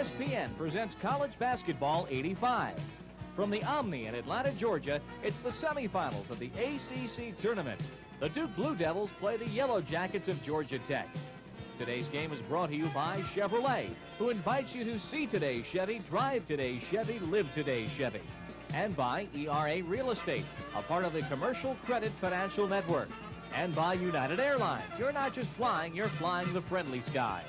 ESPN presents College Basketball 85. From the Omni in Atlanta, Georgia, it's the semifinals of the ACC Tournament. The Duke Blue Devils play the Yellow Jackets of Georgia Tech. Today's game is brought to you by Chevrolet, who invites you to see today's Chevy, drive today's Chevy, live today's Chevy. And by ERA Real Estate, a part of the Commercial Credit Financial Network. And by United Airlines. You're not just flying, you're flying the friendly skies.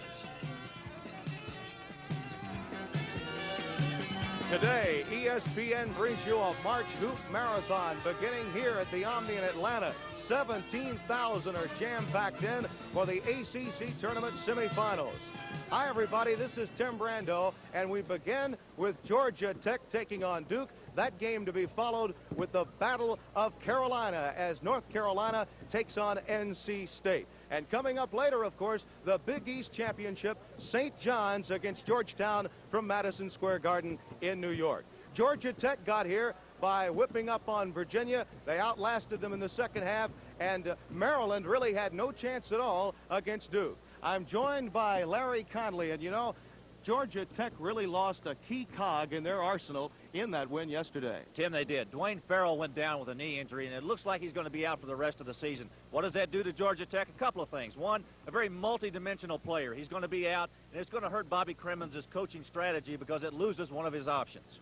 Today, ESPN brings you a March Hoop Marathon beginning here at the Omni in Atlanta. 17,000 are jam-packed in for the ACC Tournament semifinals. Hi, everybody. This is Tim Brando, and we begin with Georgia Tech taking on Duke. That game to be followed with the Battle of Carolina as North Carolina takes on NC State. And coming up later, of course, the Big East Championship, St. John's against Georgetown from Madison Square Garden in New York. Georgia Tech got here by whipping up on Virginia. They outlasted them in the second half, and Maryland really had no chance at all against Duke. I'm joined by Larry Conley, and you know, Georgia Tech really lost a key cog in their arsenal in that win yesterday. Tim, they did. Dwayne Farrell went down with a knee injury, and it looks like he's going to be out for the rest of the season. What does that do to Georgia Tech? A couple of things. One, a very multi-dimensional player. He's going to be out, and it's going to hurt Bobby Crimmins' coaching strategy because it loses one of his options.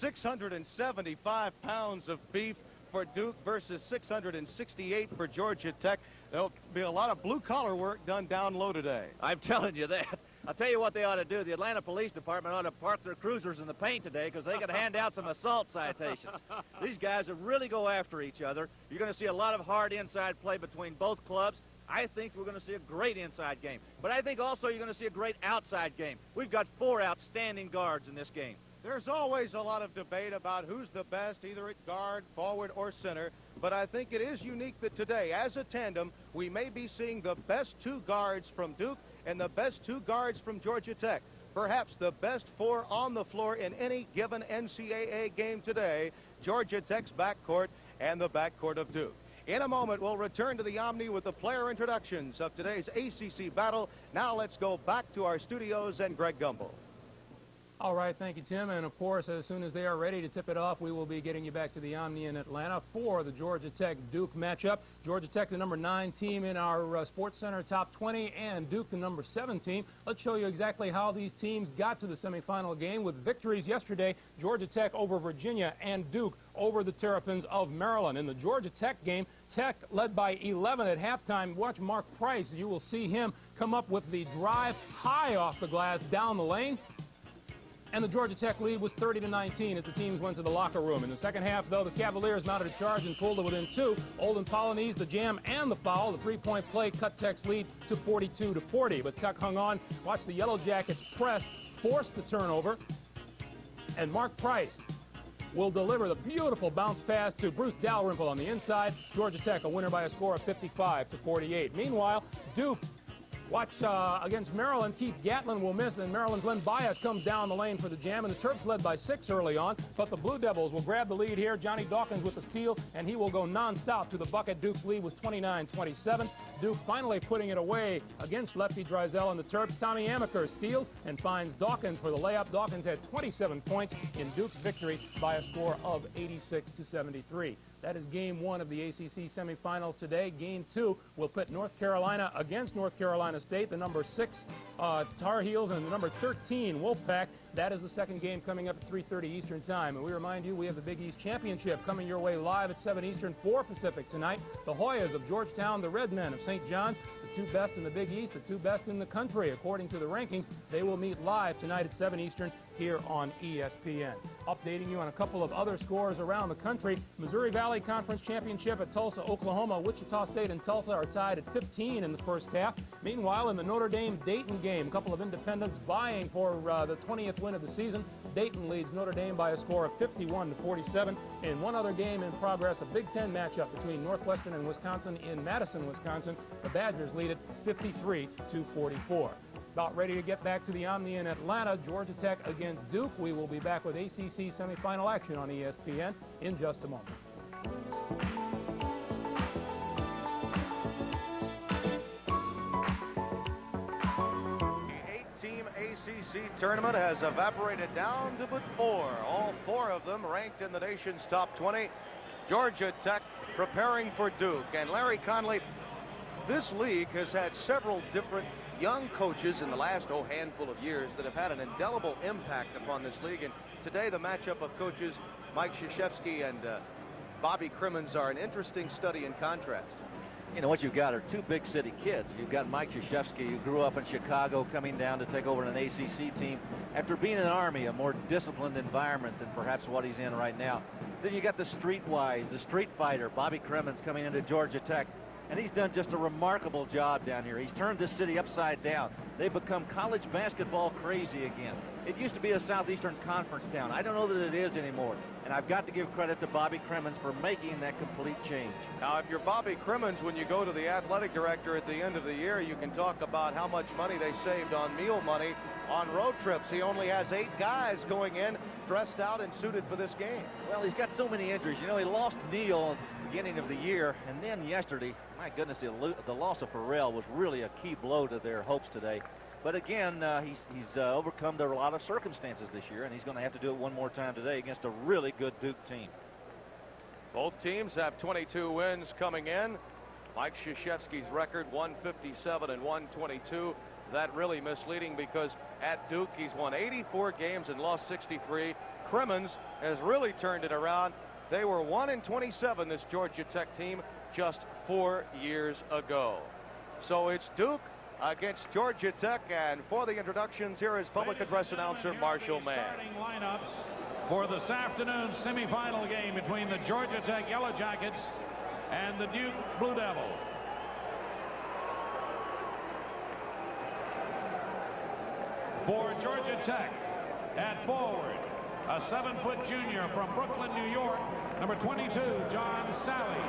675 pounds of beef for Duke versus 668 for Georgia Tech. There'll be a lot of blue-collar work done down low today. I'm telling you that. I'll tell you what they ought to do. The Atlanta Police Department ought to park their cruisers in the paint today because they could hand out some assault citations. These guys will really go after each other. You're going to see a lot of hard inside play between both clubs. I think we're going to see a great inside game. But I think also you're going to see a great outside game. We've got 4 outstanding guards in this game. There's always a lot of debate about who's the best, either at guard, forward, or center. But I think it is unique that today, as a tandem, we may be seeing the best 2 guards from Duke and the best 2 guards from Georgia Tech. Perhaps the best 4 on the floor in any given NCAA game today. Georgia Tech's backcourt and the backcourt of Duke. In a moment, we'll return to the Omni with the player introductions of today's ACC battle. Now let's go back to our studios and Greg Gumbel. All right, thank you, Tim. And, of course, as soon as they are ready to tip it off, we will be getting you back to the Omni in Atlanta for the Georgia Tech-Duke matchup. Georgia Tech, the number 9 team in our Sports Center top 20, and Duke, the number 7 team. Let's show you exactly how these teams got to the semifinal game with victories yesterday. Georgia Tech over Virginia and Duke over the Terrapins of Maryland. In the Georgia Tech game, Tech led by 11 at halftime. Watch Mark Price. You will see him come up with the drive high off the glass down the lane. And the Georgia Tech lead was 30-19 as the teams went to the locker room. In the second half, though, the Cavaliers mounted a charge and pulled it within 2. Olden Polonese, the jam and the foul. The 3-point play cut Tech's lead to 42-40. But Tech hung on. Watch the Yellow Jackets press, forced the turnover. And Mark Price will deliver the beautiful bounce pass to Bruce Dalrymple on the inside. Georgia Tech a winner by a score of 55-48. Meanwhile, Duke, watch against Maryland. Keith Gatlin will miss, and Maryland's Len Bias comes down the lane for the jam, and the Terps led by 6 early on, but the Blue Devils will grab the lead here. Johnny Dawkins with the steal, and he will go nonstop to the bucket. Duke's lead was 29-27. Duke finally putting it away against Lefty Driesell and the Terps. Tommy Amaker steals and finds Dawkins for the layup. Dawkins had 27 points in Duke's victory by a score of 86-73. That is game 1 of the ACC semifinals today. Game 2 will pit North Carolina against North Carolina State, the number 6 Tar Heels and the number 13 Wolfpack. That is the second game coming up at 3:30 Eastern Time. And we remind you, we have the Big East Championship coming your way live at 7 Eastern, 4 Pacific tonight. The Hoyas of Georgetown, the Redmen of St. John's, the 2 best in the Big East, the 2 best in the country, according to the rankings. They will meet live tonight at 7 Eastern here on ESPN. Updating you on a couple of other scores around the country. Missouri Valley Conference Championship at Tulsa, Oklahoma. Wichita State and Tulsa are tied at 15 in the first half. Meanwhile, in the Notre Dame-Dayton game, a couple of independents vying for the 20th win of the season. Dayton leads Notre Dame by a score of 51-47. In one other game in progress, a Big Ten matchup between Northwestern and Wisconsin in Madison, Wisconsin. The Badgers lead it 53-44. About ready to get back to the Omni in Atlanta. Georgia Tech against Duke. We will be back with ACC semifinal action on ESPN in just a moment. The 8-team ACC ACC Tournament has evaporated down to but 4. All 4 of them ranked in the nation's top 20. Georgia Tech preparing for Duke. And Larry Conley, this league has had several different young coaches in the last handful of years that have had an indelible impact upon this league. And today the matchup of coaches Mike Krzyzewski and Bobby Crimmins are an interesting study in contrast. You know, what you've got are two big city kids. You've got Mike Krzyzewski, who grew up in Chicago, coming down to take over an ACC team after being in the Army, a more disciplined environment than perhaps what he's in right now. Then you got the streetwise, the street fighter, Bobby Crimmins, coming into Georgia Tech. And he's done just a remarkable job down here. He's turned this city upside down. They've become college basketball crazy again. It used to be a Southeastern Conference town. I don't know that it is anymore. And I've got to give credit to Bobby Crimmins for making that complete change. Now, if you're Bobby Crimmins, when you go to the athletic director at the end of the year, you can talk about how much money they saved on meal money on road trips. He only has 8 guys going in, dressed out and suited for this game. Well, he's got so many injuries. You know, he lost Neal at the beginning of the year, and then yesterday, my goodness, the loss of Farrell was really a key blow to their hopes today. But again, he's overcome a lot of circumstances this year, and he's going to have to do it one more time today against a really good Duke team. Both teams have 22 wins coming in. Mike Krzyzewski's record 157 and 122. That really misleading because at Duke he's won 84 games and lost 63. Crimmins has really turned it around. They were 1-27, this Georgia Tech team, just 4 years ago. So it's Duke against Georgia Tech, and for the introductions, here is public address announcer Marshall Mann. Starting lineups for this afternoon's semifinal game between the Georgia Tech Yellow Jackets and the Duke Blue Devils. For Georgia Tech, at forward, a 7-foot junior from Brooklyn, New York, number 22, John Sally.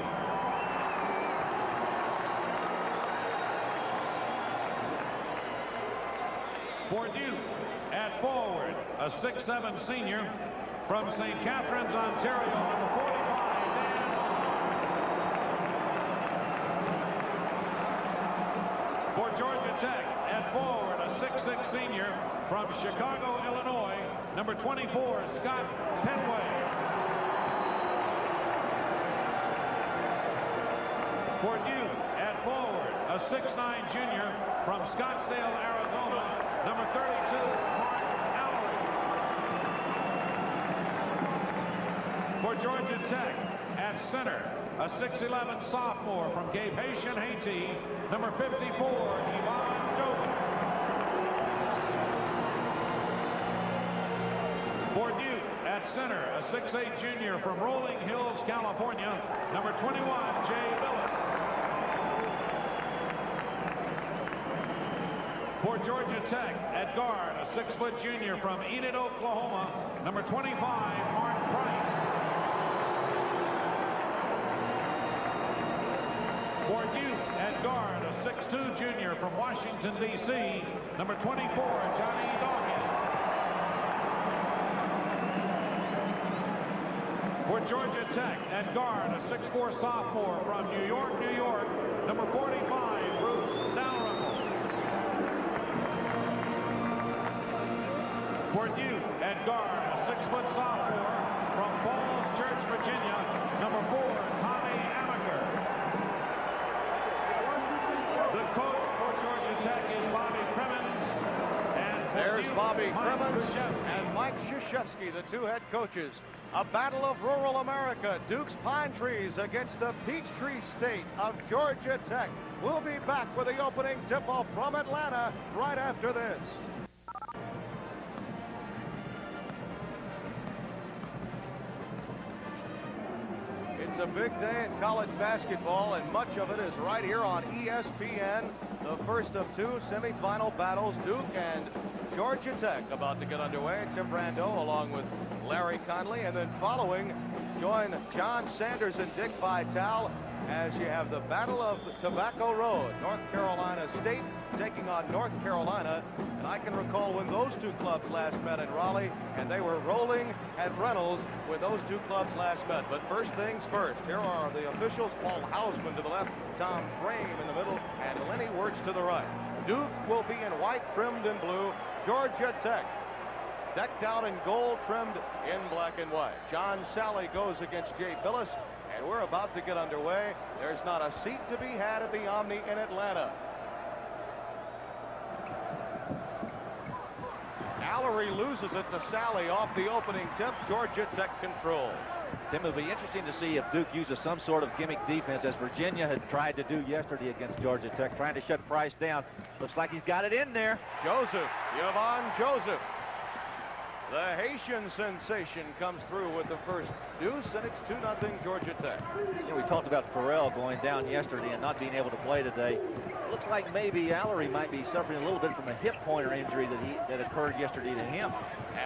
For Duke, at forward, a 6'7" senior from St. Catharines, Ontario, number 45, Dan Hall. For Georgia Tech, at forward, a 6'6" senior from Chicago, Illinois, number 24, Scott Penway. For Duke, at forward, a 6'9" junior from Scottsdale, Arizona, number 32, Mark Allery. For Georgia Tech, at center, a 6'11" sophomore from Cape Haitian, Haiti, number 54, Yvonne Joven. For Duke, at center, a 6'8" junior from Rolling Hills, California, number 21, Jay Billis. For Georgia Tech, at guard, a 6-foot junior from Enid, Oklahoma, number 25, Mark Price. For Duke, at guard, a 6'2" junior from Washington, D.C., number 24, Johnny Dawkins. For Georgia Tech, at guard, a 6'4" sophomore from New York, New York, number 45, Bruce Dalrymple. For Duke, at guard, a 6-foot sophomore from Falls Church, Virginia, number 4, Tommy Amaker. The coach for Georgia Tech is Bobby Crimmins. And there's Duke, Bobby Crimmins and and Mike Krzyzewski, the 2 head coaches. A battle of rural America. Duke's Pine Trees against the Peachtree State of Georgia Tech. We'll be back with the opening tip-off from Atlanta right after this. It's a big day in college basketball, and much of it is right here on ESPN. The first of 2 semifinal battles, Duke and Georgia Tech, about to get underway. Tim Brando along with Larry Conley, and then following, join John Sanders and Dick Vitale as you have the Battle of Tobacco Road. North Carolina State taking on North Carolina, and I can recall when those 2 clubs last met in Raleigh, and they were rolling at Reynolds when those 2 clubs last met. But first things first, here are the officials. Paul Hausman to the left, Tom Frame in the middle, and Lenny Wirtz to the right. Duke will be in white trimmed in blue. Georgia Tech. Decked out in gold, trimmed in black and white. John Sally goes against Jay Billis, and we're about to get underway. There's not a seat to be had at the Omni in Atlanta. Allery loses it to Sally off the opening tip. Georgia Tech control. Tim, it'll be interesting to see if Duke uses some sort of gimmick defense, as Virginia had tried to do yesterday against Georgia Tech, trying to shut Price down. Looks like he's got it in there. Joseph, Yvonne Joseph. The Haitian sensation comes through with the first deuce, and it's 2-0 Georgia Tech. You know, we talked about Farrell going down yesterday and not being able to play today. Looks like maybe Allery might be suffering a little bit from a hip pointer injury that occurred yesterday to him.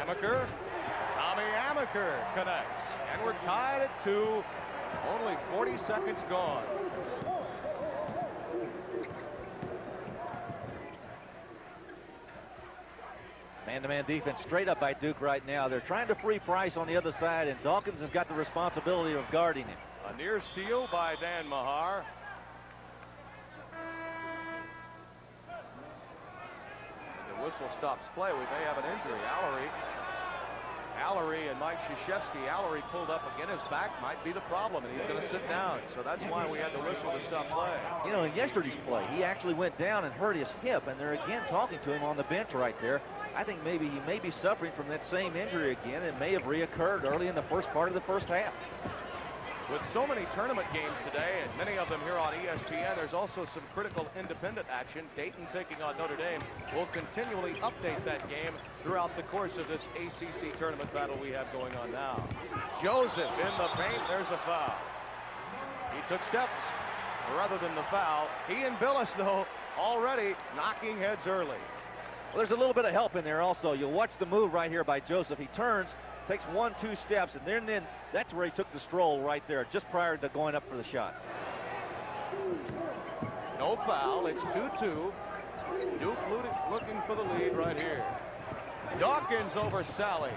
Amaker, Tommy Amaker connects, and we're tied at 2. Only 40 seconds gone. Man-to-man defense straight up by Duke right now. They're trying to free Price on the other side, and Dawkins has got the responsibility of guarding him. A near steal by Dan Mahar. The whistle stops play. We may have an injury. Allery and Mike Krzyzewski. Allery pulled up again. His back might be the problem, and he's going to sit down. So that's why we had the whistle to stop play. You know, in yesterday's play, he actually went down and hurt his hip, and they're again talking to him on the bench right there. I think maybe he may be suffering from that same injury again. It may have reoccurred early in the first part of the first half. With so many tournament games today, and many of them here on ESPN, there's also some critical independent action. Dayton taking on Notre Dame. We'll continually update that game throughout the course of this ACC tournament battle we have going on now. Joseph in the paint. There's a foul. He took steps rather than the foul. He and Billis, though, already knocking heads early. Well, there's a little bit of help in there also. You'll watch the move right here by Joseph. He turns, takes 1-2 steps, and then that's where he took the stroll right there, just prior to going up for the shot. No foul. It's 2-2. Duke looking for the lead right here. Dawkins over Sally.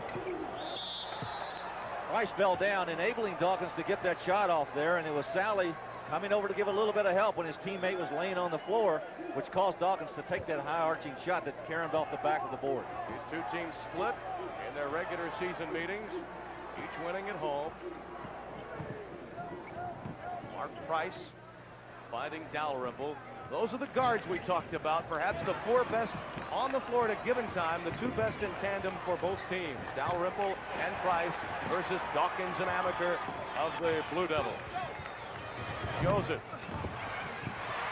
Price fell down, enabling Dawkins to get that shot off there, and it was Sally coming over to give a little bit of help when his teammate was laying on the floor, which caused Dawkins to take that high-arching shot that caromed off the back of the board. These two teams split in their regular season meetings, each winning at home. Mark Price finding Dalrymple. Those are the guards we talked about. Perhaps the 4 best on the floor at a given time, the 2 best in tandem for both teams. Dalrymple and Price versus Dawkins and Amaker of the Blue Devils. Joseph.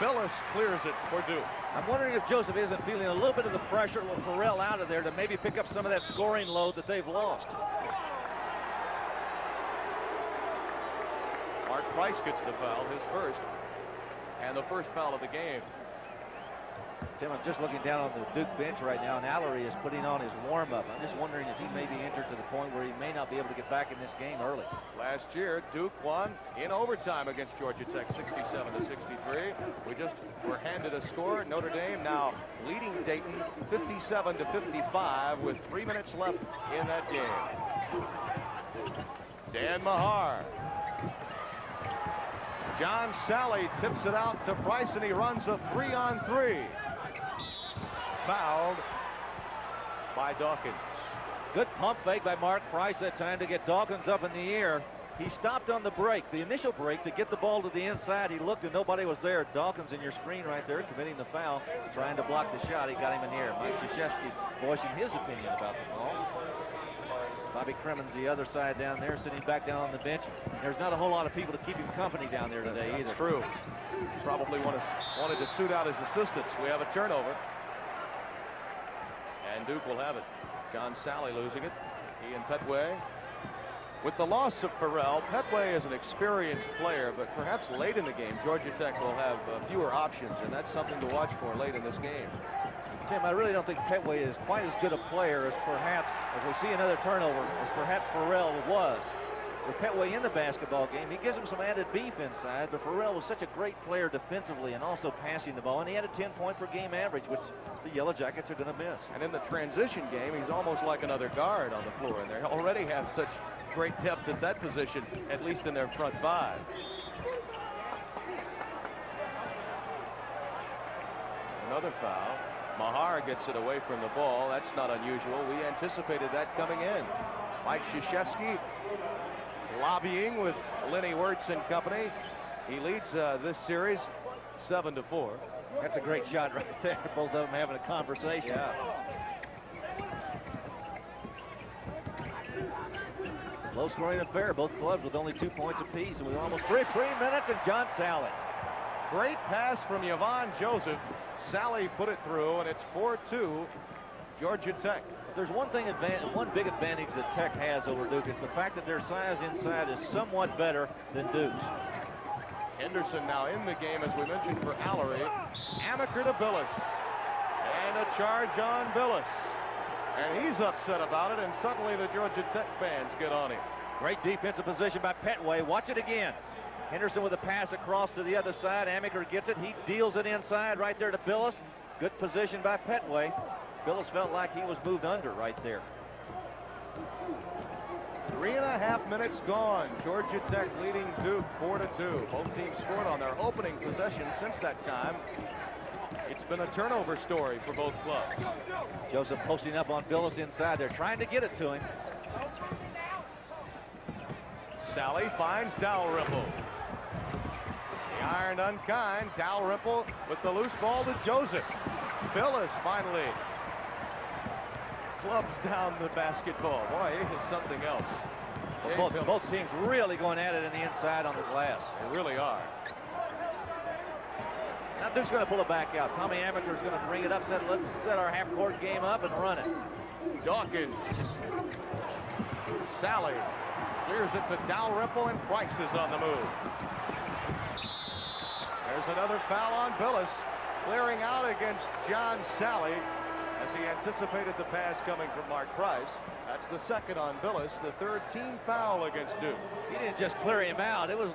Billis clears it for Duke. I'm wondering if Joseph isn't feeling a little bit of the pressure with Farrell out of there to maybe pick up some of that scoring load that they've lost. Mark Price gets the foul, his first, and the first foul of the game. Tim, I'm just looking down on the Duke bench right now, and Allery is putting on his warm-up. I'm just wondering if he may be injured to the point where he may not be able to get back in this game early. Last year, Duke won in overtime against Georgia Tech, 67-63. We just were handed a score. Notre Dame now leading Dayton 57-55 with 3 minutes left in that game. Dan Mahar. John Sally tips it out to Price, and he runs a 3-on-3. Fouled by Dawkins. Good pump fake by Mark Price that time to get Dawkins up in the air. He stopped on the break, the initial break, to get the ball to the inside. He looked and nobody was there. Dawkins in your screen right there committing the foul, trying to block the shot. He got him in the air. Mike Krzyzewski voicing his opinion about the ball. Bobby Cremon's the other side down there, sitting back down on the bench. There's not a whole lot of people to keep him company down there today either. That's true. Probably wanted to suit out his assistants. We have a turnover. And Duke will have it. John Sally losing it. He and Petway. With the loss of Farrell, Petway is an experienced player, but perhaps late in the game, Georgia Tech will have fewer options, and that's something to watch for late in this game. Tim, I really don't think Petway is quite as good a player as perhaps, as we see another turnover, as perhaps Farrell was. With Petway in the basketball game, he gives him some added beef inside, but Farrell was such a great player defensively and also passing the ball, and he had a 10-point-per-game average, which the Yellow Jackets are going to miss. And in the transition game, he's almost like another guard on the floor, and they already have such great depth at that position, at least in their front 5. Another foul. Mahar gets it away from the ball. That's not unusual. We anticipated that coming in. Mike Krzyzewski lobbying with Lenny Wirtz and company. He leads this series 7-4. That's a great shot right there. Both of them having a conversation. Yeah. Low-scoring affair. Both clubs with only 2 points apiece, and with almost 3 minutes, and John Sally. Great pass from Yvonne Joseph. Sally put it through, and it's 4-2 Georgia Tech. If there's one big advantage that Tech has over Duke, it's the fact that their size inside is somewhat better than Duke's. Henderson now in the game, as we mentioned, for Allery. Amaker to Billis. And a charge on Billis. And he's upset about it, and suddenly the Georgia Tech fans get on him. Great defensive position by Petway. Watch it again. Henderson with a pass across to the other side. Amaker gets it. He deals it inside right there to Billis. Good position by Petway. Billis felt like he was moved under right there. 3.5 minutes gone. Georgia Tech leading Duke 4-2. Both teams scored on their opening possession since that time. It's been a turnover story for both clubs. Joseph posting up on Billis inside. They're trying to get it to him. Sally finds Dalrymple. The iron unkind. Dalrymple with the loose ball to Joseph. Billis finally clubs down the basketball. Boy, it is something else. Both teams really going at it in the inside on the glass. They really are. Now Duke's going to pull it back out. Tommy Amaker is going to bring it up. Let's set our half-court game up and run it. Dawkins. Sally clears it to Dalrymple, and Price is on the move. There's another foul on Billis. Clearing out against John Sally as he anticipated the pass coming from Mark Price. That's the second on Billis, the third team foul against Duke. He didn't just clear him out. It was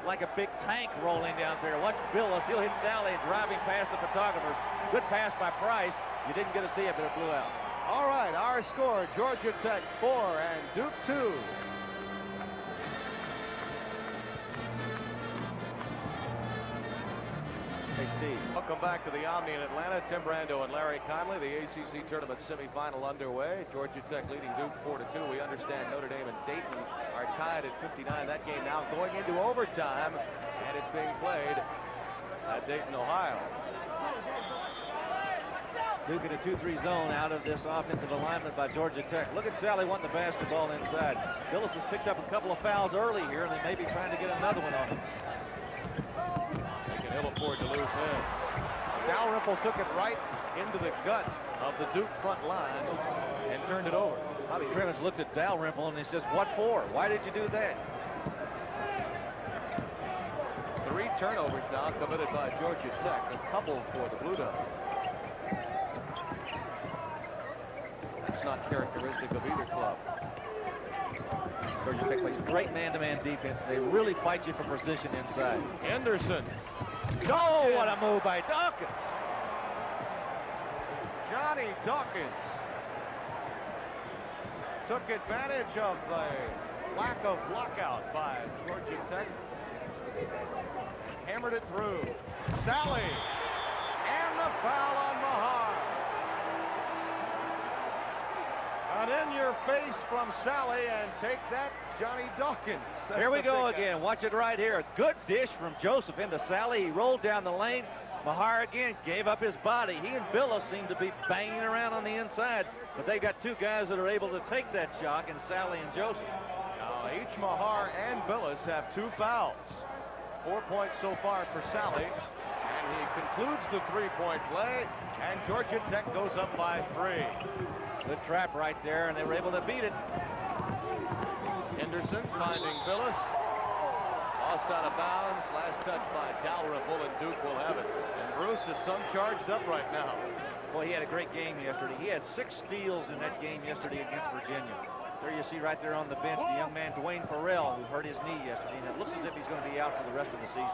like a big tank rolling down there. Watch Billis. He'll hit Sally and driving past the photographers. Good pass by Price. You didn't get to see it, but it blew out. All right, our score, Georgia Tech 4 and Duke 2. Hey, Steve. Welcome back to the Omni in Atlanta. Tim Brando and Larry Conley. The ACC Tournament semifinal underway. Georgia Tech leading Duke 4-2. We understand Notre Dame and Dayton are tied at 59. That game now going into overtime, and it's being played at Dayton, Ohio. Duke in a 2-3 zone out of this offensive alignment by Georgia Tech. Look at Sally wanting the basketball inside. Billis has picked up a couple of fouls early here, and they may be trying to get another one on him. They can ill afford to lose him. Dalrymple took it right into the gut of the Duke front line and turned it over. Bobby Crimmins looked at Dalrymple and he says, "What for? Why did you do that?" 3 turnovers now committed by Georgia Tech, a couple for the Blue Devils. That's not characteristic of either club. Georgia Tech plays great man-to-man defense. They really fight you for position inside. Henderson. Oh, what a move by Dawkins. Johnny Dawkins took advantage of the lack of lockout by Georgia Tech. Hammered it through. Sally. And the foul on Mahar. An in-your-face from Sally, and take that, Johnny Dawkins. That's Here we go big again. Watch it right here. Good dish from Joseph into Sally. He rolled down the lane. Mahar again gave up his body. He and Billis seem to be banging around on the inside, but they got 2 guys that are able to take that shock, in Sally and Joseph. Now, each Mahar and Billis have 2 fouls. 4 points so far for Sally, and he concludes the 3-point play, and Georgia Tech goes up by 3. Good trap right there, and they were able to beat it. Henderson finding Billis. Lost out of bounds. Last touch by Dalrymple, and Duke will have it. And Bruce is some charged up right now. Boy, he had a great game yesterday. He had 6 steals in that game yesterday against Virginia. There you see right there on the bench the young man Dwayne Farrell, who hurt his knee yesterday, and it looks as if he's going to be out for the rest of the season.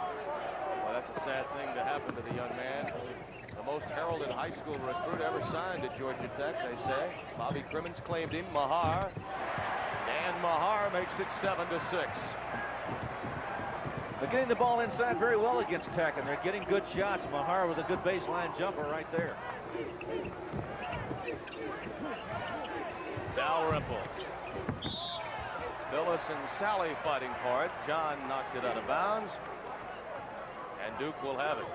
Well, that's a sad thing to happen to the young man. The most heralded high school recruit ever signed at Georgia Tech, they say. Bobby Crimmins claimed him. Mahar. And Mahar makes it 7-6. They're getting the ball inside very well against Tech, and they're getting good shots. Mahar with a good baseline jumper right there. Dalrymple. Phyllis and Sally fighting for it. John knocked it out of bounds. And Duke will have it.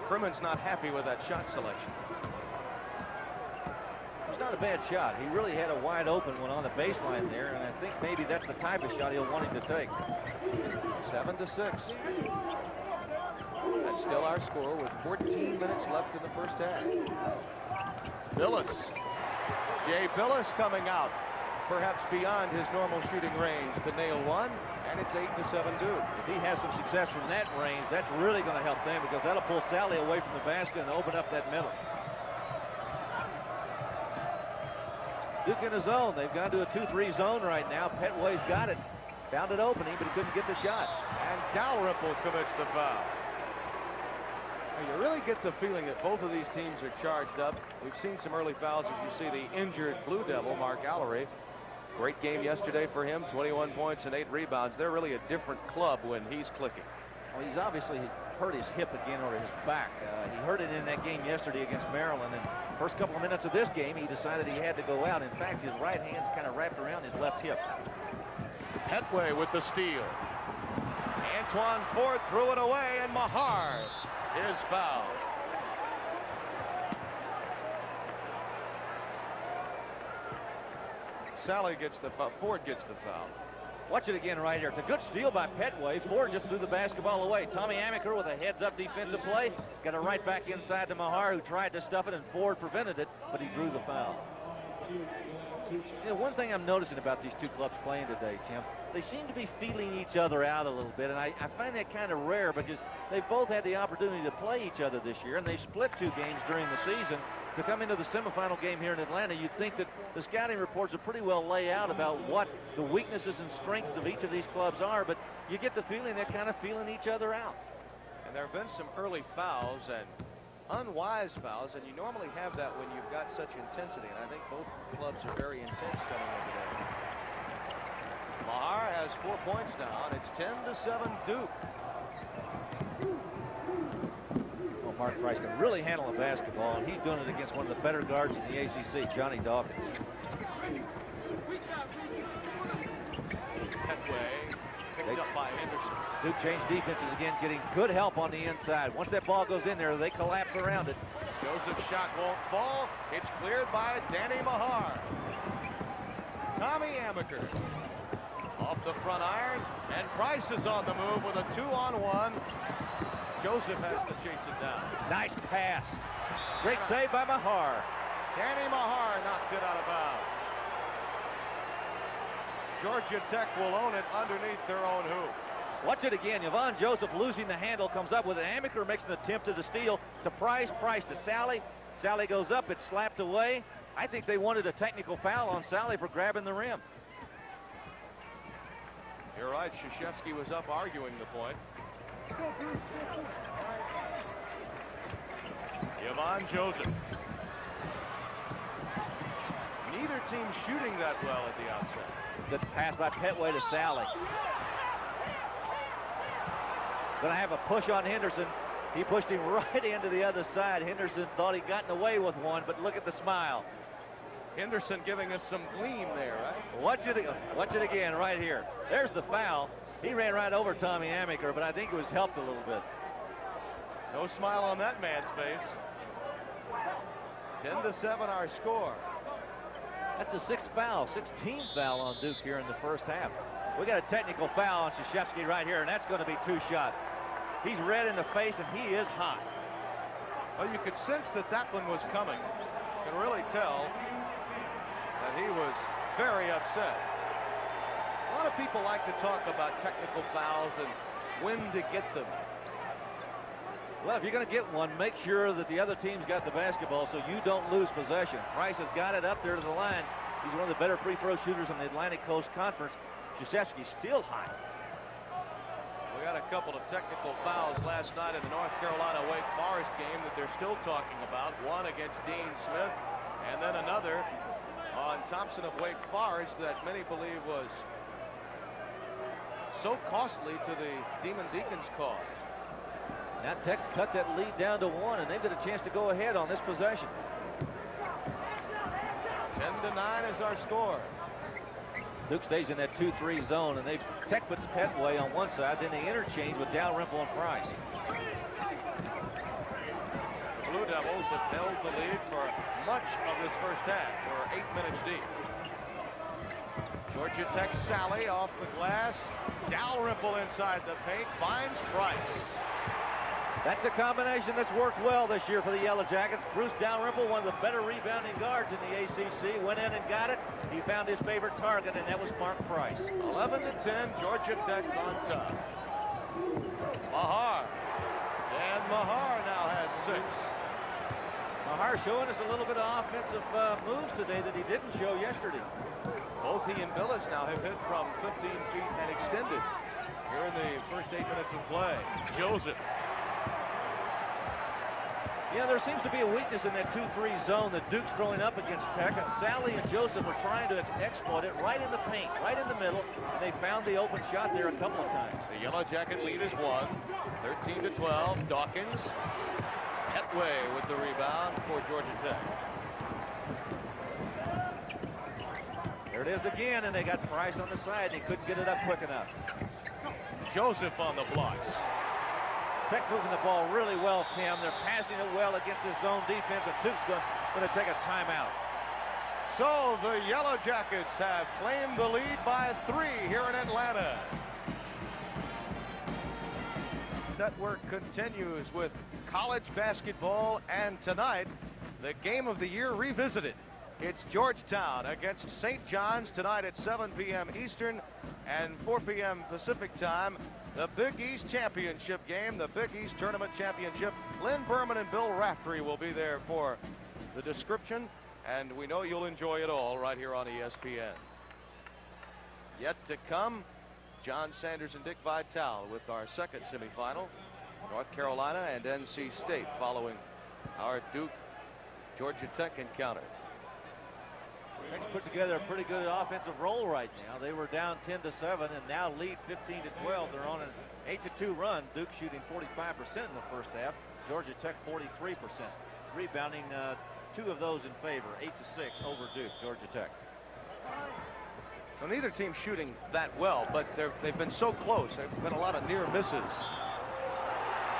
Crimmins not happy with that shot selection. It's not a bad shot. He really had a wide open one on the baseline there, and I think maybe that's the type of shot he'll want him to take. 7-6. That's still our score with 14 minutes left in the first half. Billis. Jay Billis coming out, perhaps beyond his normal shooting range to nail one, and it's 8-7 Duke. If he has some success from that range, that's really going to help them because that'll pull Sally away from the basket and open up that middle. Duke in a zone. They've gone to a 2-3 zone right now. Petway's got it. Found it opening, but he couldn't get the shot. And Dalrymple commits the foul. Now, you really get the feeling that both of these teams are charged up. We've seen some early fouls as you see the injured Blue Devil, Mark Allery. Great game yesterday for him, 21 points and 8 rebounds. They're really a different club when he's clicking. Well, he's obviously hurt his hip again or his back. He hurt it in that game yesterday against Maryland. And first couple of minutes of this game, he decided he had to go out. In fact, his right hand's kind of wrapped around his left hip. Petway with the steal. Antoine Ford threw it away, and Mahar is fouled. Sally gets the foul. Ford gets the foul. Watch it again right here. It's a good steal by Petway. Ford just threw the basketball away. Tommy Amaker with a heads-up defensive play. Got it right back inside to Mahar, who tried to stuff it, and Ford prevented it, but he drew the foul. You know, one thing I'm noticing about these two clubs playing today, Tim, they seem to be feeling each other out a little bit, and I find that kind of rare because they've both had the opportunity to play each other this year, and they've split 2 games during the season. To come into the semifinal game here in Atlanta, you'd think that the scouting reports would pretty well lay out about what the weaknesses and strengths of each of these clubs are, but you get the feeling they're kind of feeling each other out. And there have been some early fouls and unwise fouls, and you normally have that when you've got such intensity, and I think both clubs are very intense coming in today. Mahar has 4 points now, and it's 10-7 Duke. Well, Mark Price can really handle a basketball, and he's doing it against one of the better guards in the ACC, Johnny Dawkins. Petway picked up by Henderson. Duke changed defenses again, getting good help on the inside. Once that ball goes in there, they collapse around it. Joseph's shot won't fall. It's cleared by Danny Mahar. Tommy Amaker off the front iron, and Price is on the move with a 2-on-1. Joseph has to chase it down. Nice pass. Great save by Mahar. Danny Mahar knocked it out of bounds. Georgia Tech will own it underneath their own hoop. Watch it again. Yvonne Joseph losing the handle, comes up with it. Amaker makes an attempt to the steal to Price. Price to Sally. Sally goes up. It's slapped away. I think they wanted a technical foul on Sally for grabbing the rim. You're right. Krzyzewski was up arguing the point. Yvonne Joseph. Neither team shooting that well at the outset. Good pass by Petway to Sally. Going to have a push on Henderson. He pushed him right into the other side. Henderson thought he'd gotten away with one, but look at the smile. Henderson giving us some gleam there, right? Watch it again right here. There's the foul. He ran right over Tommy Amaker, but I think it was helped a little bit. No smile on that man's face. 10-7 our score. That's a 6th foul, 16th foul on Duke here in the first half. We got a technical foul on Krzyzewski right here, and that's going to be 2 shots. He's red in the face, and he is hot. Well, you could sense that one was coming. You can really tell that he was very upset. A lot of people like to talk about technical fouls and when to get them. Well, if you're going to get one, make sure that the other team's got the basketball so you don't lose possession. Price has got it up there to the line. He's one of the better free throw shooters in the Atlantic Coast Conference. Krzyzewski's still hot. We got a couple of technical fouls last night in the North Carolina Wake Forest game that they're still talking about. One against Dean Smith, and then another on Thompson of Wake Forest that many believe was so costly to the Demon Deacons cause. Now Tech's cut that lead down to 1, and they've got a chance to go ahead on this possession. 10-9 is our score. Duke stays in that 2-3 zone, and Tech puts Petway on one side, then they interchange with Dalrymple and Price. The Blue Devils have held the lead for much of this first half. We're 8 minutes deep. Georgia Tech Sally off the glass. Dalrymple inside the paint, finds Price. That's a combination that's worked well this year for the Yellow Jackets. Bruce Dalrymple, one of the better rebounding guards in the ACC, went in and got it. He found his favorite target, and that was Mark Price. 11-10, Georgia Tech on top. Mahar. And Mahar now has 6. Mahar showing us a little bit of offensive moves today that he didn't show yesterday. Both he and Billis now have hit from 15 feet and extended here in the first 8 minutes of play. Joseph. Yeah, there seems to be a weakness in that 2-3 zone that Duke's throwing up against Tech, and Sally and Joseph are trying to exploit it right in the paint, right in the middle, and they found the open shot there a couple of times. The Yellow Jacket lead is 1, 13-12. Dawkins. Petway with the rebound for Georgia Tech. There it is again, and they got Price on the side. They couldn't get it up quick enough. Joseph on the blocks. Tech moving the ball really well, Tim. They're passing it well against this zone defense, and Duke's going to take a timeout. So the Yellow Jackets have claimed the lead by 3 here in Atlanta. Network continues with college basketball, and tonight, the game of the year revisited. It's Georgetown against St. John's tonight at 7 p.m. Eastern and 4 p.m. Pacific time. The Big East Championship game, the Big East Tournament Championship. Lynn Berman and Bill Raftery will be there for the description, and we know you'll enjoy it all right here on ESPN. Yet to come, John Sanders and Dick Vitale with our second semifinal. North Carolina and NC State following our Duke Georgia Tech encounter. Tech's put together a pretty good offensive roll right now. They were down 10-7 and now lead 15-12. They're on an 8-2 run. Duke shooting 45% in the first half. Georgia Tech 43%. Rebounding 2 of those in favor. 8-6 over Duke, Georgia Tech. So neither team shooting that well, but they've been so close. There's been a lot of near misses.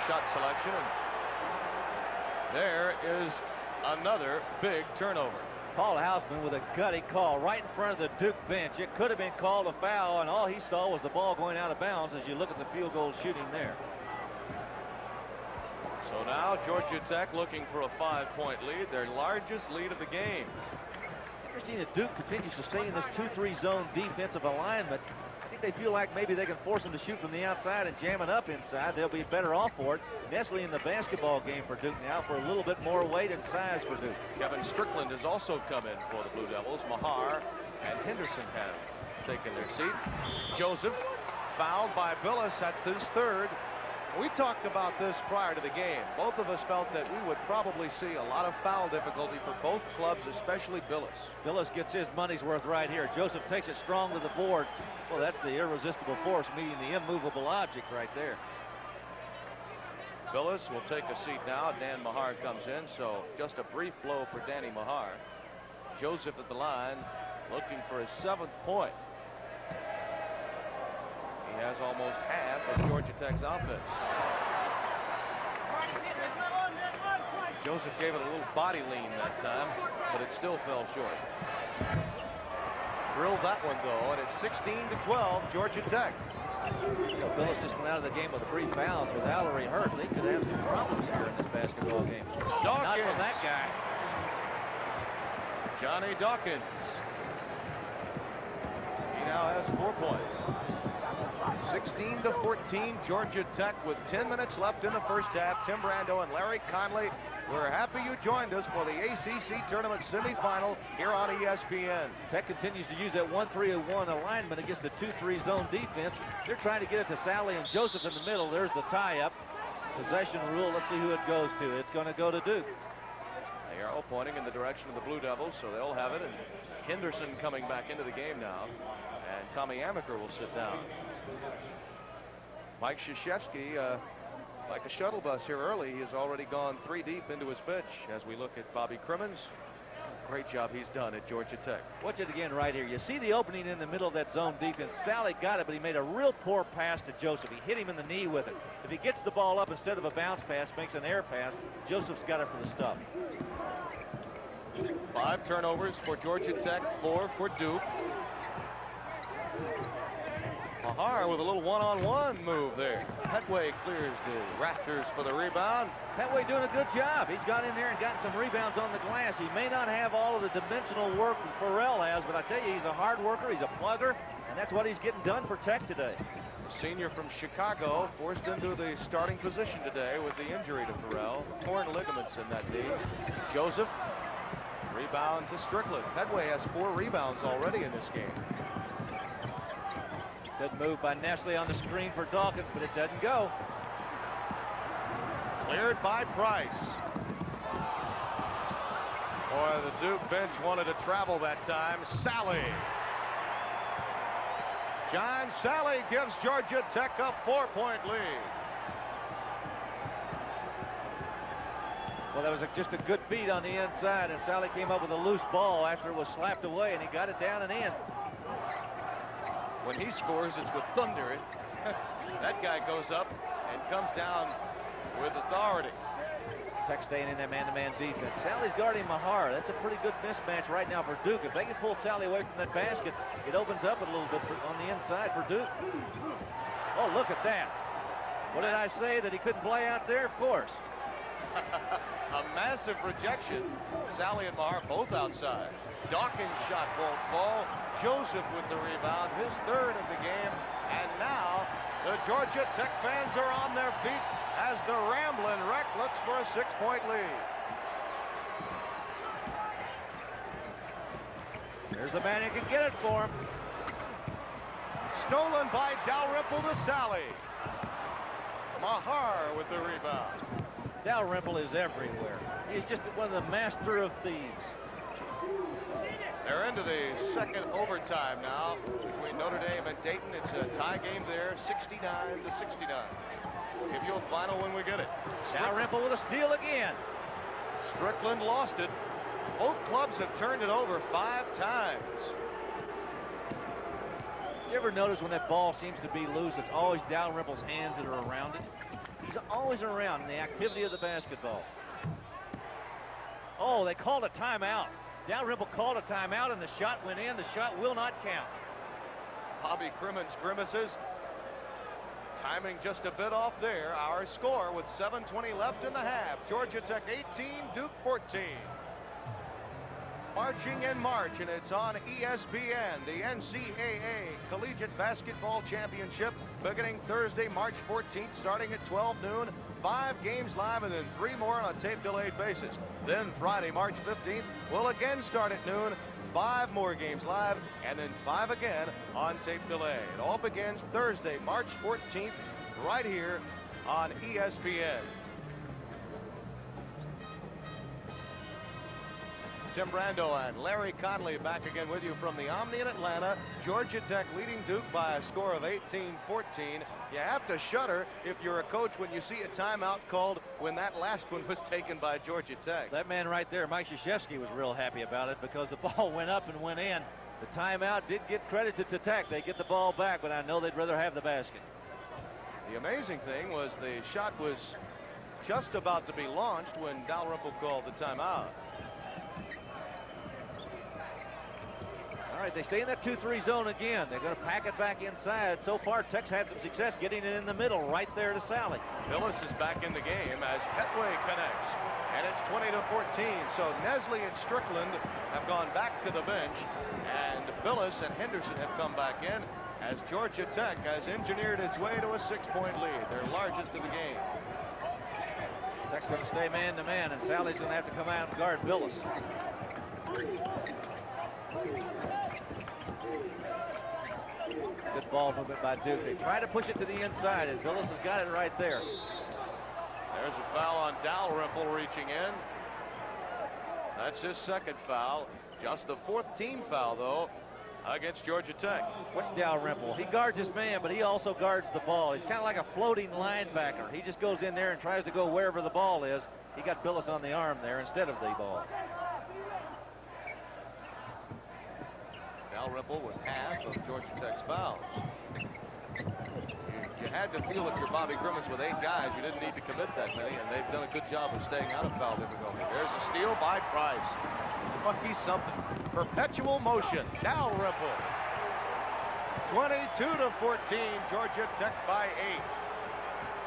Shot selection. And there is another big turnover. Paul Hausman with a gutty call right in front of the Duke bench. It could have been called a foul, and all he saw was the ball going out of bounds as you look at the field goal shooting there. So now Georgia Tech looking for a 5-point lead, their largest lead of the game. Interesting that Duke continues to stay in this 2-3 zone defensive alignment. I think they feel like maybe they can force them to shoot from the outside and jam it up inside. They'll be better off for it. Nestle in the basketball game for Duke now for a little bit more weight and size for Duke. Kevin Strickland has also come in for the Blue Devils. Mahar and Henderson have taken their seat. Joseph fouled by Billis. That's his 3rd. We talked about this prior to the game. Both of us felt that we would probably see a lot of foul difficulty for both clubs, especially Billis. Billis gets his money's worth right here. Joseph takes it strong to the board. Well, that's the irresistible force meeting the immovable object right there. Billis will take a seat now. Dan Mahar comes in, so just a brief blow for Danny Mahar. Joseph at the line looking for his 7th point. He has almost half of Georgia Tech's offense. Joseph gave it a little body lean that time, but it still fell short. Drilled that one, though, and it's 16-12, Georgia Tech. You know, Billis just went out of the game with 3 fouls. With Allery hurt, they could have some problems here in this basketball game. Dawkins. Not from that guy. Johnny Dawkins. He now has 4 points. 16-14, Georgia Tech with 10 minutes left in the first half. Tim Brando and Larry Conley, we're happy you joined us for the ACC Tournament semifinal here on ESPN. Tech continues to use that 1-3-1 alignment against the 2-3 zone defense. They're trying to get it to Sally and Joseph in the middle. There's the tie-up. Possession rule. Let's see who it goes to. It's going to go to Duke. They are all pointing in the direction of the Blue Devils, so they'll have it. And Henderson coming back into the game now. And Tommy Amaker will sit down. Mike Krzyzewski Like a shuttle bus here early, he has already gone 3 deep into his pitch. As we look at Bobby Crimmins, great job he's done at Georgia Tech. Watch it again right here. You see the opening in the middle of that zone defense. Sally got it, but he made a real poor pass to Joseph. He hit him in the knee with it. If he gets the ball up instead of a bounce pass, makes an air pass, Joseph's got it for the stop. 5 turnovers for Georgia Tech, 4 for Duke. Mahar with a little one-on-one move there. Petway clears the rafters for the rebound. Petway doing a good job. He's got in there and gotten some rebounds on the glass. He may not have all of the dimensional work that Farrell has, but I tell you, he's a hard worker, he's a plugger, and that's what he's getting done for Tech today. The senior from Chicago forced into the starting position today with the injury to Farrell. Torn ligaments in that knee. Joseph, rebound to Strickland. Petway has 4 rebounds already in this game. Good move by Nestle on the screen for Dawkins, but it doesn't go. Cleared by Price. Boy, the Duke bench wanted to travel that time. Sally. John Sally gives Georgia Tech a 4-point lead. Well, that was just a good beat on the inside, and Sally came up with a loose ball after it was slapped away, and he got it down and in. When he scores, it's with thunder. That guy goes up and comes down with authority. Tech staying in that man-to-man defense. Sally's guarding Mahar. That's a pretty good mismatch right now for Duke. If they can pull Sally away from that basket, it opens up a little bit on the inside for Duke. Oh, look at that. What did I say, that he couldn't play out there? Of course. A massive rejection. Sally and Mahar both outside. Dawkins' shot won't fall. Joseph with the rebound, his 3rd of the game. And now the Georgia Tech fans are on their feet as the Ramblin' Wreck looks for a 6-point lead. There's a man who can get it for him. Stolen by Dalrymple to Sally. Mahar with the rebound. Dalrymple is everywhere. He's just one of the master of thieves. They're into the second overtime now between Notre Dame and Dayton. It's a tie game there, 69-69. We'll give you a final when we get it. Dalrymple with a steal again. Strickland lost it. Both clubs have turned it over 5 times. Did you ever notice when that ball seems to be loose, it's always Dalrymple's hands that are around it? He's always around in the activity of the basketball. Oh, they called a timeout. Dalrymple called a timeout, and the shot went in. The shot will not count. Bobby Crimmins grimaces. Timing just a bit off there. Our score with 7:20 left in the half. Georgia Tech 18, Duke 14. Marching in March, and it's on ESPN, the NCAA Collegiate Basketball Championship, beginning Thursday, March 14th, starting at 12 noon. 5 games live, and then 3 more on a tape-delayed basis. Then Friday, March 15th, will again start at noon. 5 more games live, and then 5 again on tape delay. It all begins Thursday, March 14th, right here on ESPN. Tim Brando and Larry Conley back again with you from the Omni in Atlanta. Georgia Tech leading Duke by a score of 18-14. You have to shudder if you're a coach when you see a timeout called when that last one was taken by Georgia Tech. That man right there, Mike Krzyzewski, was real happy about it because the ball went up and went in. The timeout did get credited to Tech. They get the ball back, but I know they'd rather have the basket. The amazing thing was the shot was just about to be launched when Dalrymple called the timeout. All right, they stay in that 2-3 zone again. They're going to pack it back inside. So far, Tech's had some success getting it in the middle, right there to Sally. Billis is back in the game as Petway connects, and it's 20-14. So Nestle and Strickland have gone back to the bench, and Billis and Henderson have come back in as Georgia Tech has engineered its way to a 6-point lead, their largest of the game. Tech's going to stay man-to-man, and Sally's going to have to come out and guard Billis. Good ball movement by Duke. They try to push it to the inside, and Billis has got it right there. There's a foul on Dalrymple reaching in. That's his second foul. Just the 4th team foul, though. against Georgia Tech. What's Dalrymple? He guards his man, but he also guards the ball. He's kind of like a floating linebacker. He just goes in there and tries to go wherever the ball is. He got Billis on the arm there instead of the ball. Dalrymple with half of Georgia Tech's fouls. You had to feel if you're Bobby Grimmons with 8 guys, you didn't need to commit that many, and they've done a good job of staying out of foul difficulty. There's a steal by Price. Must be something. Perpetual motion. Dalrymple. 22-14. Georgia Tech by 8.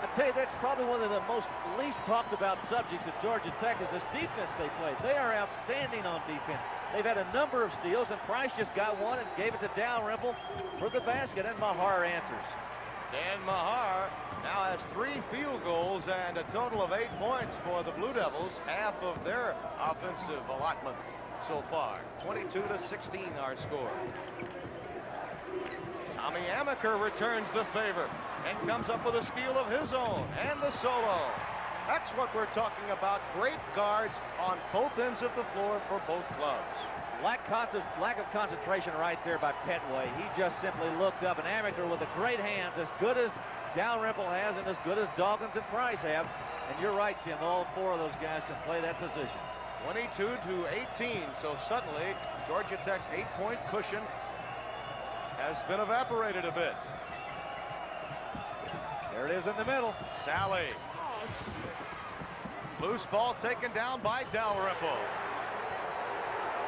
I tell you, that's probably one of the most least talked about subjects at Georgia Tech is this defense they played. They are outstanding on defense. They've had a number of steals, and Price just got one and gave it to Dalrymple for the basket, and Mahar answers. Dan Mahar now has 3 field goals and a total of 8 points for the Blue Devils, half of their offensive allotment so far. 22-16 our score. Tommy Amaker returns the favor and comes up with a steal of his own and the solo. That's what we're talking about. Great guards on both ends of the floor for both clubs. Lack of concentration right there by Petway. He just simply looked up, and Amaker with the great hands, as good as Dalrymple has and as good as Dawkins and Price have. And you're right, Tim, all 4 of those guys can play that position. 22-18, so suddenly Georgia Tech's 8-point cushion has been evaporated a bit. There it is in the middle. Sally. Loose ball taken down by Dalrymple.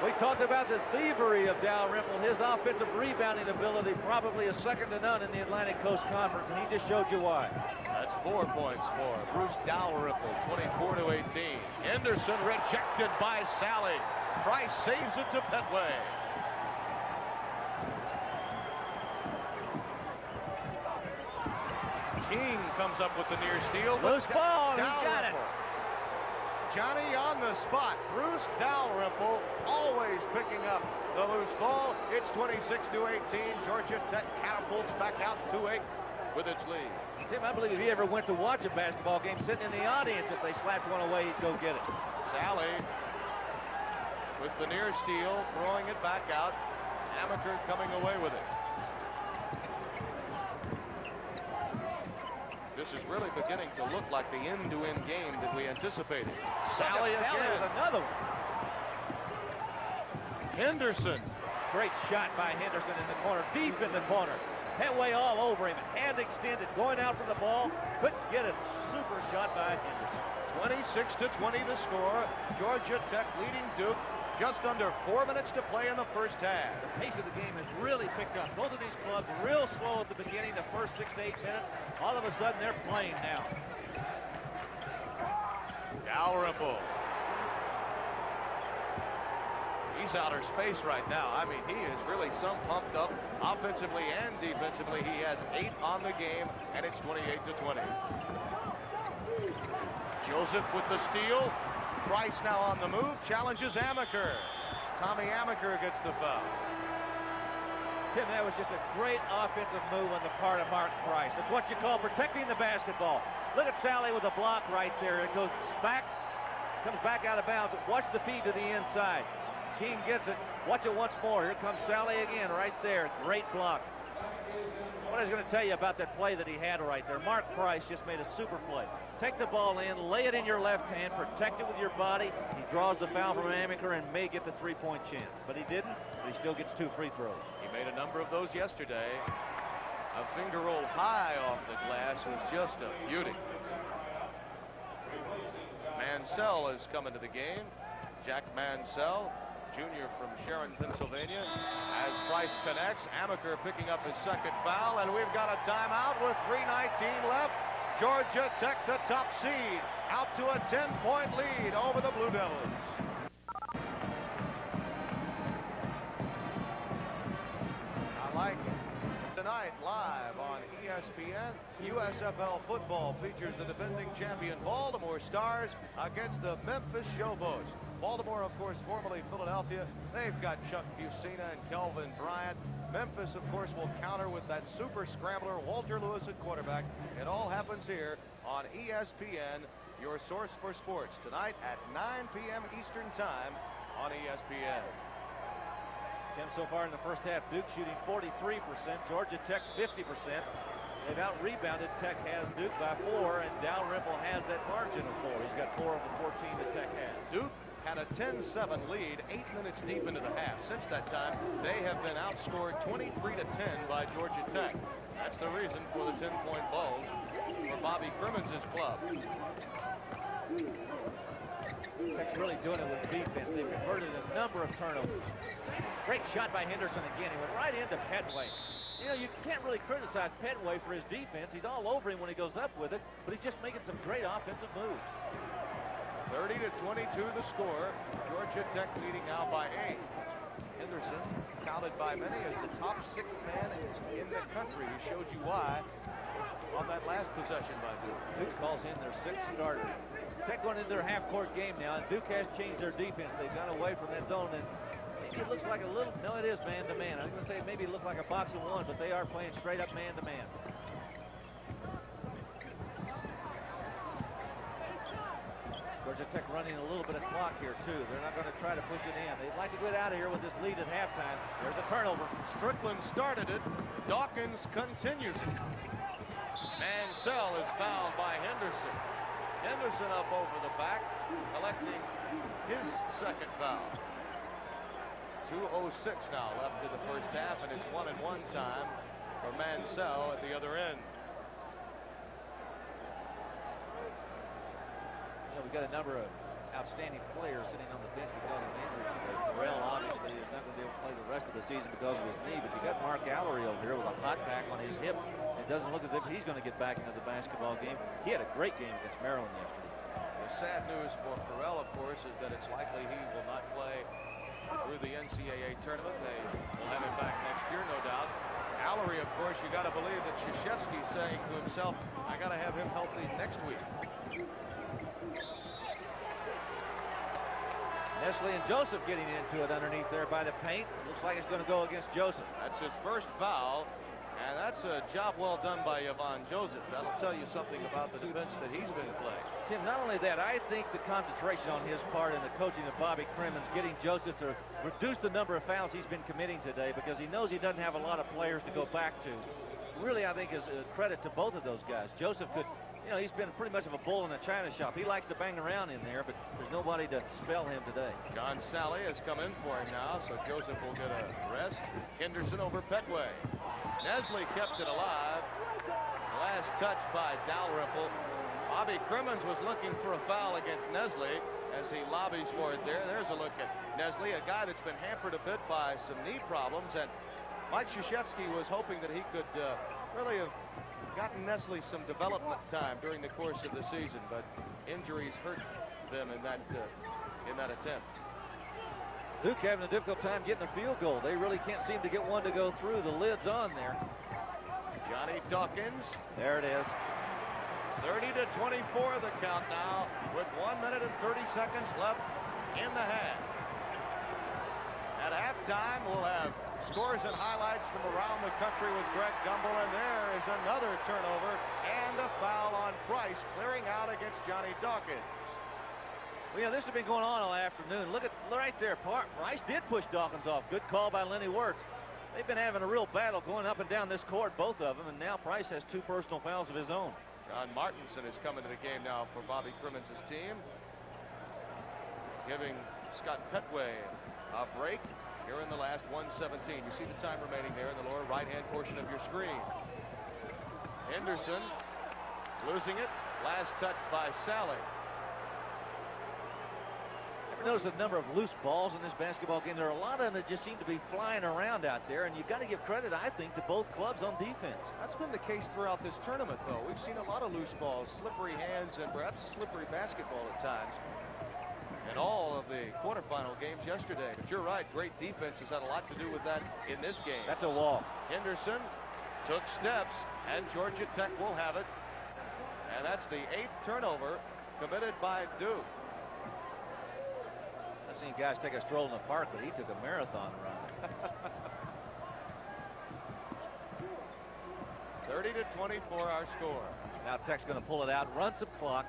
We talked about the thievery of Dalrymple. His offensive rebounding ability probably is second to none in the Atlantic Coast Conference, and he just showed you why. That's 4 points for Bruce Dalrymple, 24-18. Henderson rejected by Sally. Price saves it to Petway. King comes up with the near steal. Loose ball, he's got it. Johnny on the spot. Bruce Dalrymple always picking up the loose ball. It's 26-18. Georgia Tech catapults back out 2-8 with its lead. Tim, I believe if he ever went to watch a basketball game sitting in the audience, if they slapped one away, he'd go get it. Sally with the near steal, throwing it back out. Amaker coming away with it. This is really beginning to look like the end-to-end game that we anticipated. Sally again. With another one. Henderson. Great shot by Henderson in the corner, deep in the corner. Petway all over him, hand extended, going out for the ball. Couldn't get it. Super shot by Henderson. 26-20 the score. Georgia Tech leading Duke. Just under 4 minutes to play in the first half. The pace of the game has really picked up. Both of these clubs real slow at the beginning, the first 6 to 8 minutes. All of a sudden, they're playing now. Dalrymple. He's outer space right now. I mean, he is really some pumped up offensively and defensively. He has 8 on the game, and it's 28-20. Joseph with the steal. Price now on the move, challenges Amaker. Tommy Amaker gets the foul. Tim, that was just a great offensive move on the part of Mark Price. That's what you call protecting the basketball. Look at Sally with a block right there. It goes back, comes back out of bounds. Watch the feed to the inside. King gets it. Watch it once more. Here comes Sally again right there. Great block. What I was going to tell you about that play that he had right there. Mark Price just made a super play. Take the ball in, lay it in your left hand, protect it with your body. He draws the foul from Amaker and may get the three-point chance. But he didn't, but he still gets 2 free throws. He made a number of those yesterday. A finger roll high off the glass was just a beauty. Mansell has come into the game. Jack Mansell, junior from Sharon, Pennsylvania. As Price connects, Amaker picking up his second foul, and we've got a timeout with 3:19 left. Georgia Tech, the top seed, out to a 10-point lead over the Blue Devils. I like it. Tonight, live on ESPN, USFL football features the defending champion Baltimore Stars against the Memphis Showboats. Baltimore, of course, formerly Philadelphia. They've got Chuck Fusina and Kelvin Bryant. Memphis, of course, will counter with that super scrambler, Walter Lewis at quarterback. It all happens here on ESPN, your source for sports, tonight at 9 p.m. Eastern Time on ESPN. Tim, so far in the first half, Duke shooting 43%, Georgia Tech 50%. They've out-rebounded. Tech has Duke by 4, and Dalrymple has that margin of 4. He's got 4 of the 14 that Tech has. Duke had a 10-7 lead 8 minutes deep into the half. Since that time, they have been outscored 23-10 by Georgia Tech. That's the reason for the 10-point blow for Bobby Crimmins' club. Tech's really doing it with defense. They've converted a number of turnovers. Great shot by Henderson again. He went right into Petway. You know, you can't really criticize Petway for his defense. He's all over him when he goes up with it, but he's just making some great offensive moves. 30-22 the score. Georgia Tech leading now by 8. Henderson, touted by many as the top 6th man in the country. He showed you why on that last possession by Duke. Duke calls in their 6th starter. Tech going into their half-court game now, and Duke has changed their defense. They've gone away from that zone, and maybe it looks like a little, no, it is man-to-man. I was going to say maybe it looked like a box of 1, but they are playing straight-up man-to-man. Georgia Tech running a little bit of clock here, too. They're not going to try to push it in. They'd like to get out of here with this lead at halftime. There's a turnover. Strickland started it. Dawkins continues it. Mansell is fouled by Henderson. Henderson up over the back, collecting his 2nd foul. 2:06 now left in the first half, and it's 1-1 time for Mansell at the other end. You know, we've got a number of outstanding players sitting on the bench because of injuries today. Terrell obviously is not going to be able to play the rest of the season because of his knee, but you got Mark Allery over here with a hot pack on his hip. It doesn't look as if he's going to get back into the basketball game. He had a great game against Maryland yesterday. The sad news for Terrell, of course, is that it's likely he will not play through the NCAA tournament. They will have him back next year, no doubt. Allery, of course, you got to believe that Krzyzewski's saying to himself, I got to have him healthy next week. Nestle and Joseph getting into it underneath there by the paint. Looks like it's going to go against Joseph. That's his first foul, and that's a job well done by Yvonne Joseph. That'll tell you something about the defense that he's been playing. Tim, not only that, I think the concentration on his part and the coaching of Bobby Crimmins, getting Joseph to reduce the number of fouls he's been committing today because he knows he doesn't have a lot of players to go back to. Really, I think is a credit to both of those guys. Joseph could, you know, he's been pretty much of a bull in a china shop. He likes to bang around in there, but there's nobody to spell him today. John Sally has come in for him now, so Joseph will get a rest. Henderson over Petway. Nestle kept it alive. Last touch by Dalrymple. Bobby Crimmins was looking for a foul against Nestle as he lobbies for it there. There's a look at Nestle, a guy that's been hampered a bit by some knee problems, and Mike Krzyzewski was hoping that he could really have gotten Nestle some development time during the course of the season, but injuries hurt them in that attempt. Duke having a difficult time getting a field goal. They really can't seem to get one to go through. The lid's on there. Johnny Dawkins. There it is. 30-24 the count now with 1 minute and 30 seconds left in the half. At halftime, we'll have scores and highlights from around the country with Greg Gumbel, and there is another turnover and a foul on Price, clearing out against Johnny Dawkins. Well, yeah, this has been going on all afternoon. Look at right there. Price did push Dawkins off. Good call by Lenny Wirtz. They've been having a real battle going up and down this court, both of them, and now Price has 2 personal fouls of his own. John Martinson is coming to the game now for Bobby Crimmins' team, giving Scott Petway a break here in the last 1:17. You see the time remaining there in the lower right-hand portion of your screen. Henderson losing it. Last touch by Sally. Notice the number of loose balls in this basketball game. There are a lot of them that just seem to be flying around out there, and you've got to give credit, I think, to both clubs on defense. That's been the case throughout this tournament, though. We've seen a lot of loose balls, slippery hands, and perhaps slippery basketball at times in all of the quarterfinal games yesterday. But you're right, great defense has had a lot to do with that in this game. That's a wall. Henderson took steps, and Georgia Tech will have it. And that's the 8th turnover committed by Duke. I've seen guys take a stroll in the park, but he took a marathon run. 30-24 our score. Now Tech's going to pull it out, run some clock.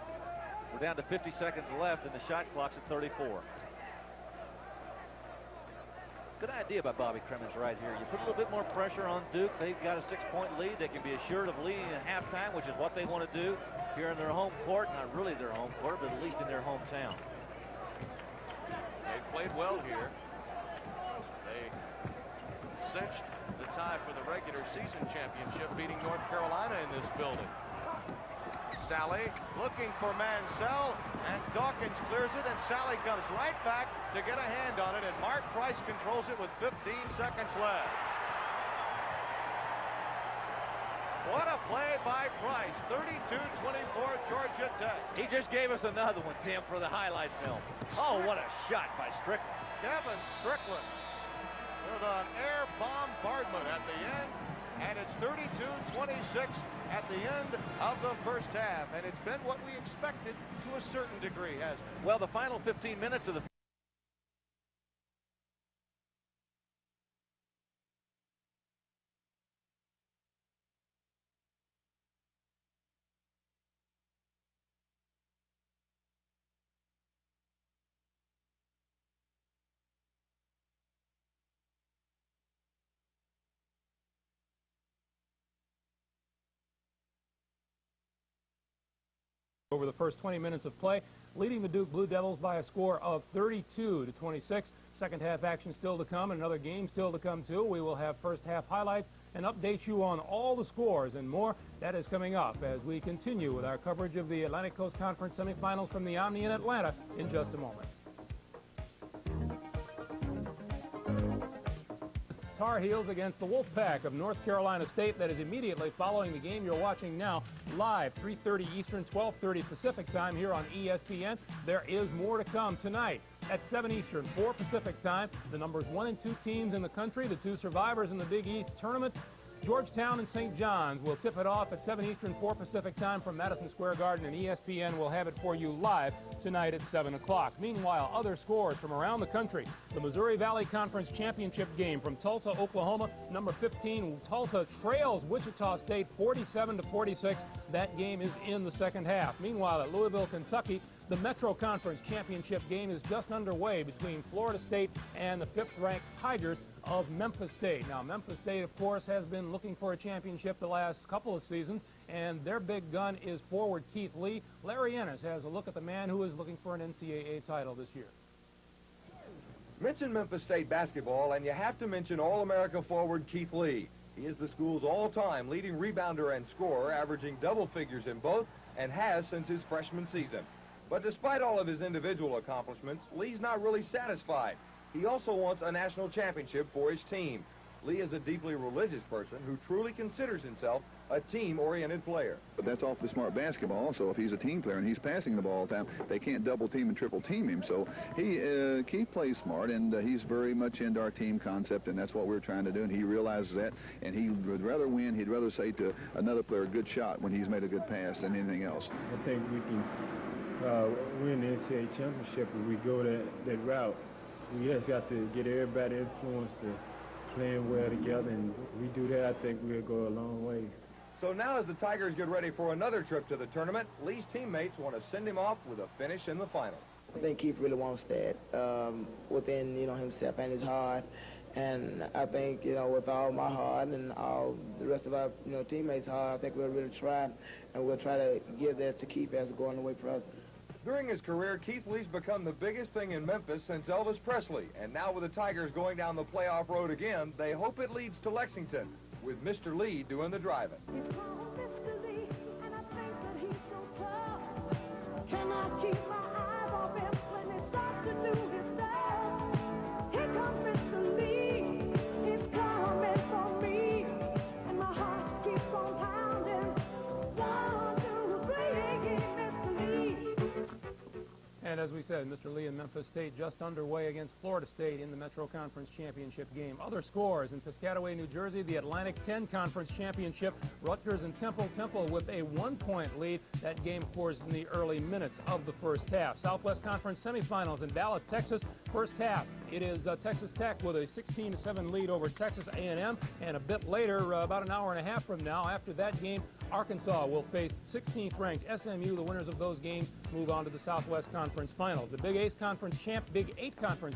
We're down to 50 seconds left, and the shot clock's at 34. Good idea by Bobby Crimmins right here. You put a little bit more pressure on Duke. They've got a 6-point lead. They can be assured of leading at halftime, which is what they want to do here in their home court. Not really their home court, but at least in their hometown. They played well here. They cinched the tie for the regular season championship, beating North Carolina in this building. Sally looking for Mansell, and Dawkins clears it, and Sally comes right back to get a hand on it, and Mark Price controls it with 15 seconds left. What a play by Price. 32-24 Georgia Tech. He just gave us another one, Tim, for the highlight film. Oh, what a shot by Strickland. Kevin Strickland with an air bombardment at the end, and it's 32-26 at the end of the first half, and it's been what we expected to a certain degree, hasn't it? Well, the final 15 minutes of the over the first 20 minutes of play, leading the Duke Blue Devils by a score of 32-26. Second half action still to come, and another game still to come too. We will have first half highlights and update you on all the scores and more. That is coming up as we continue with our coverage of the Atlantic Coast Conference semifinals from the Omni in Atlanta in just a moment. Tar Heels against the Wolfpack of North Carolina State. That is immediately following the game you're watching now, live 3:30 Eastern, 12:30 Pacific time here on ESPN. There is more to come tonight at 7 Eastern, 4 Pacific time. The numbers 1 and 2 teams in the country, the 2 survivors in the Big East tournament, Georgetown and St. John's, will tip it off at 7 Eastern, 4 Pacific time from Madison Square Garden, and ESPN will have it for you live tonight at 7 o'clock. Meanwhile, other scores from around the country. The Missouri Valley Conference Championship game from Tulsa, Oklahoma. Number 15, Tulsa trails Wichita State 47-46. That game is in the second half. Meanwhile, at Louisville, Kentucky, the Metro Conference Championship game is just underway between Florida State and the 5th-ranked Tigers of Memphis State. Now, Memphis State, of course, has been looking for a championship the last couple of seasons, and their big gun is forward Keith Lee. Larry Ennis has a look at the man who is looking for an NCAA title this year. Mention Memphis State basketball, and you have to mention All-America forward Keith Lee. He is the school's all-time leading rebounder and scorer, averaging double figures in both, and has since his freshman season. But despite all of his individual accomplishments, Lee's not really satisfied. He also wants a national championship for his team. Lee is a deeply religious person who truly considers himself a team-oriented player. But that's awfully smart basketball also. If he's a team player and he's passing the ball all the time, they can't double team and triple team him. So Keith plays smart, and he's very much into our team concept, and that's what we're trying to do, and he realizes that, and he would rather win. He'd rather say to another player, good shot, when he's made a good pass than anything else. I think we can win the NCAA championship if we go that route. We just got to get everybody influenced to playing well together, and if we do that, I think we'll go a long way. So now as the Tigers get ready for another trip to the tournament, Lee's teammates want to send him off with a finish in the final. I think Keith really wants that within, himself and his heart. And I think, with all my heart and all the rest of our, teammates' heart, I think we'll really try, and we'll try to give that to Keith as a going-away present. During his career, Keith Lee's become the biggest thing in Memphis since Elvis Presley. And now with the Tigers going down the playoff road again, they hope it leads to Lexington, with Mr. Lee doing the driving. It's called Mr. Lee, and I think that he's so tough. Cannot keep my eyes off him when he starts to do his stuff. Here comes Mr. Lee, he's coming for me, and my heart keeps on pounding. 1, 2, 3, Mr. Lee. And as we said, Mr. Lee and Memphis State just underway against Florida State in the Metro Conference Championship game. Other scores in Piscataway, New Jersey, the Atlantic 10 Conference Championship, Rutgers and Temple with a 1-point lead. That game, of course, in the early minutes of the first half. Southwest Conference semifinals in Dallas, Texas. First half, it is Texas Tech with a 16-7 lead over Texas A&M, and a bit later, about an hour and a half from now, after that game, Arkansas will face 16th ranked SMU. The winners of those games move on to the Southwest Conference Finals. The Big 8 Conference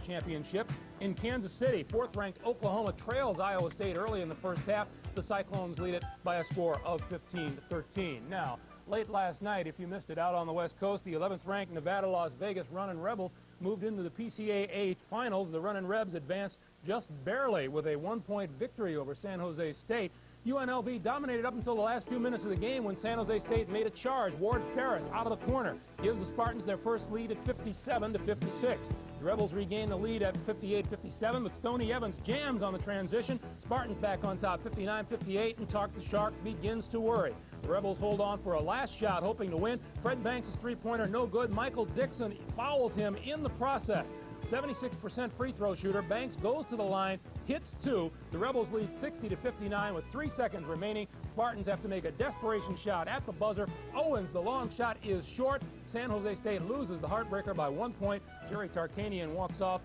Championship in Kansas City. 4th ranked Oklahoma trails Iowa State early in the first half. The Cyclones lead it by a score of 15-13. Now, late last night, if you missed it out on the West Coast, the 11th ranked Nevada Las Vegas Runnin' Rebels moved into the PCAA Finals. The Runnin' Rebs advanced just barely with a 1-point victory over San Jose State. UNLV dominated up until the last few minutes of the game when San Jose State made a charge. Ward Ferris out of the corner gives the Spartans their first lead at 57-56. The Rebels regain the lead at 58-57, but Stoney Evans jams on the transition. Spartans back on top 59-58, and Tark the Shark begins to worry. The Rebels hold on for a last shot, hoping to win. Fred Banks' three-pointer no good. Michael Dixon fouls him in the process. 76% free throw shooter. Banks goes to the line, hits two. The Rebels lead 60-59 with 3 seconds remaining. Spartans have to make a desperation shot at the buzzer. Owens, the long shot is short. San Jose State loses the heartbreaker by 1 point. Jerry Tarkanian walks off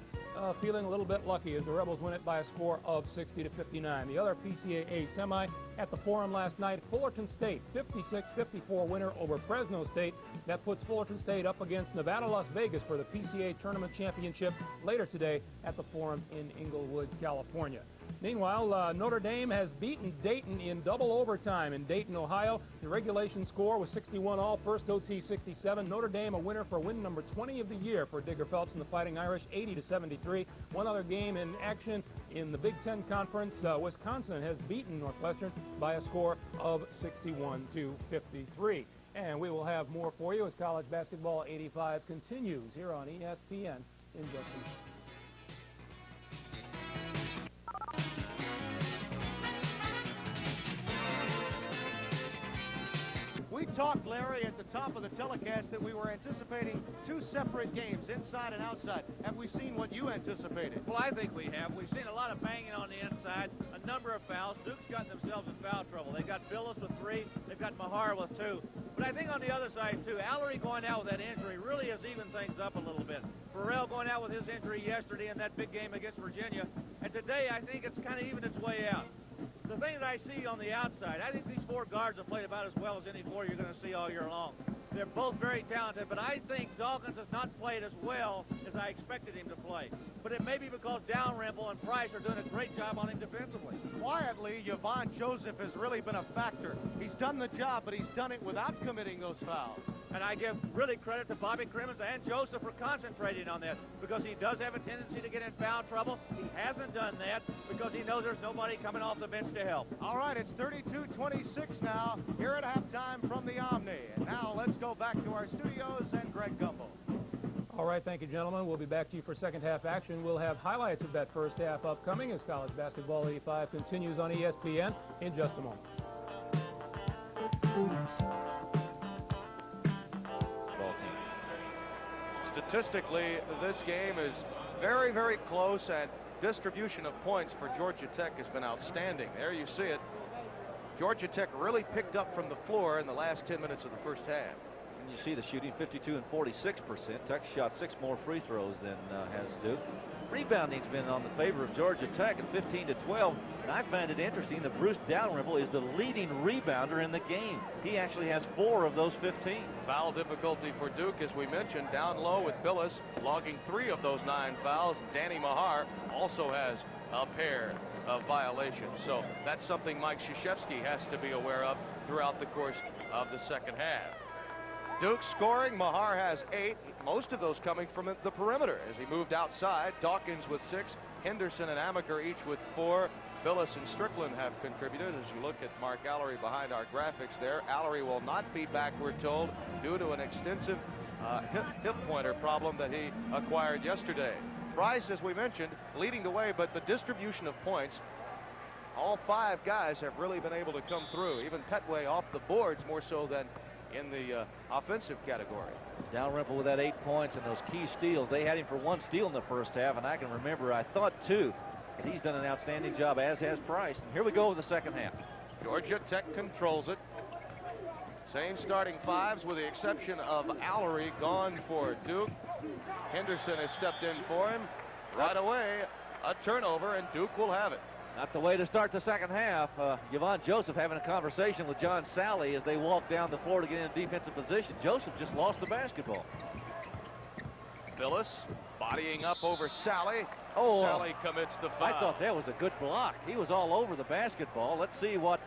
feeling a little bit lucky as the Rebels win it by a score of 60-59. The other PCAA semi at the Forum last night, Fullerton State, 56-54 winner over Fresno State. That puts Fullerton State up against Nevada Las Vegas for the PCAA Tournament Championship later today at the Forum in Inglewood, California. Meanwhile, Notre Dame has beaten Dayton in double overtime in Dayton, Ohio. The regulation score was 61 all, first OT 67. Notre Dame a winner for win number 20 of the year for Digger Phelps and the Fighting Irish, 80-73. One other game in action in the Big Ten Conference. Wisconsin has beaten Northwestern by a score of 61-53. And we will have more for you as College Basketball 85 continues here on ESPN in just a minute. We talked, Larry, at the top of the telecast that we were anticipating two separate games, inside and outside. Have we seen what you anticipated? Well, I think we have. We've seen a lot of banging on the inside, a number of fouls. Duke's gotten themselves in foul trouble. They got Billis with 3. They've got Mahar with 2. But I think on the other side, too, Allery going out with that injury really has evened things up a little bit. Farrell going out with his injury yesterday in that big game against Virginia. And today, I think it's kind of evened its way out. The thing that I see on the outside, I think these 4 guards have played about as well as any 4 you're going to see all year long. They're both very talented, but I think Dawkins has not played as well as I expected him to play. But it may be because Dalrymple and Price are doing a great job on him defensively. Quietly, Yvonne Joseph has really been a factor. He's done the job, but he's done it without committing those fouls. And I give really credit to Bobby Crimmins and Joseph for concentrating on that, because he does have a tendency to get in foul trouble. He hasn't done that because he knows there's nobody coming off the bench to help. All right, it's 32-26 now here at halftime from the Omni. And now let's go back to our studios and Greg Gumbel. All right, thank you, gentlemen. We'll be back to you for second half action. We'll have highlights of that first half upcoming as College Basketball 85 continues on ESPN in just a moment. Statistically, this game is very, very close, and distribution of points for Georgia Tech has been outstanding. There you see it. Georgia Tech really picked up from the floor in the last 10 minutes of the first half. And you see the shooting, 52 and 46%. Tech shot 6 more free throws than has Duke. Rebounding's been on the favor of Georgia Tech at 15-12. And I find it interesting that Bruce Dalrymple is the leading rebounder in the game. He actually has 4 of those 15. Foul difficulty for Duke, as we mentioned, down low with Billis, logging 3 of those 9 fouls. Danny Mahar also has a pair of violations. So that's something Mike Krzyzewski has to be aware of throughout the course of the second half. Duke scoring. Mahar has 8, most of those coming from the perimeter as he moved outside. Dawkins with 6, Henderson and Amaker each with 4. Billis and Strickland have contributed. As you look at Mark Allery behind our graphics there, Allery will not be back, we're told, due to an extensive hip pointer problem that he acquired yesterday. Price, as we mentioned, leading the way, but the distribution of points, all 5 guys have really been able to come through. Even Petway off the boards more so than in the offensive category. Dalrymple with that 8 points and those key steals. They had him for 1 steal in the first half, and I can remember I thought 2. And he's done an outstanding job, as has Price. And here we go with the second half. Georgia Tech controls it. Same starting fives with the exception of Allery gone for Duke. Henderson has stepped in for him. Right away, a turnover, and Duke will have it. Not the way to start the second half. Yvonne Joseph having a conversation with John Sally as they walk down the floor to get in defensive position. Joseph just lost the basketball. Phyllis bodying up over Sally. Oh, Sally commits the foul. I thought that was a good block. He was all over the basketball. Let's see what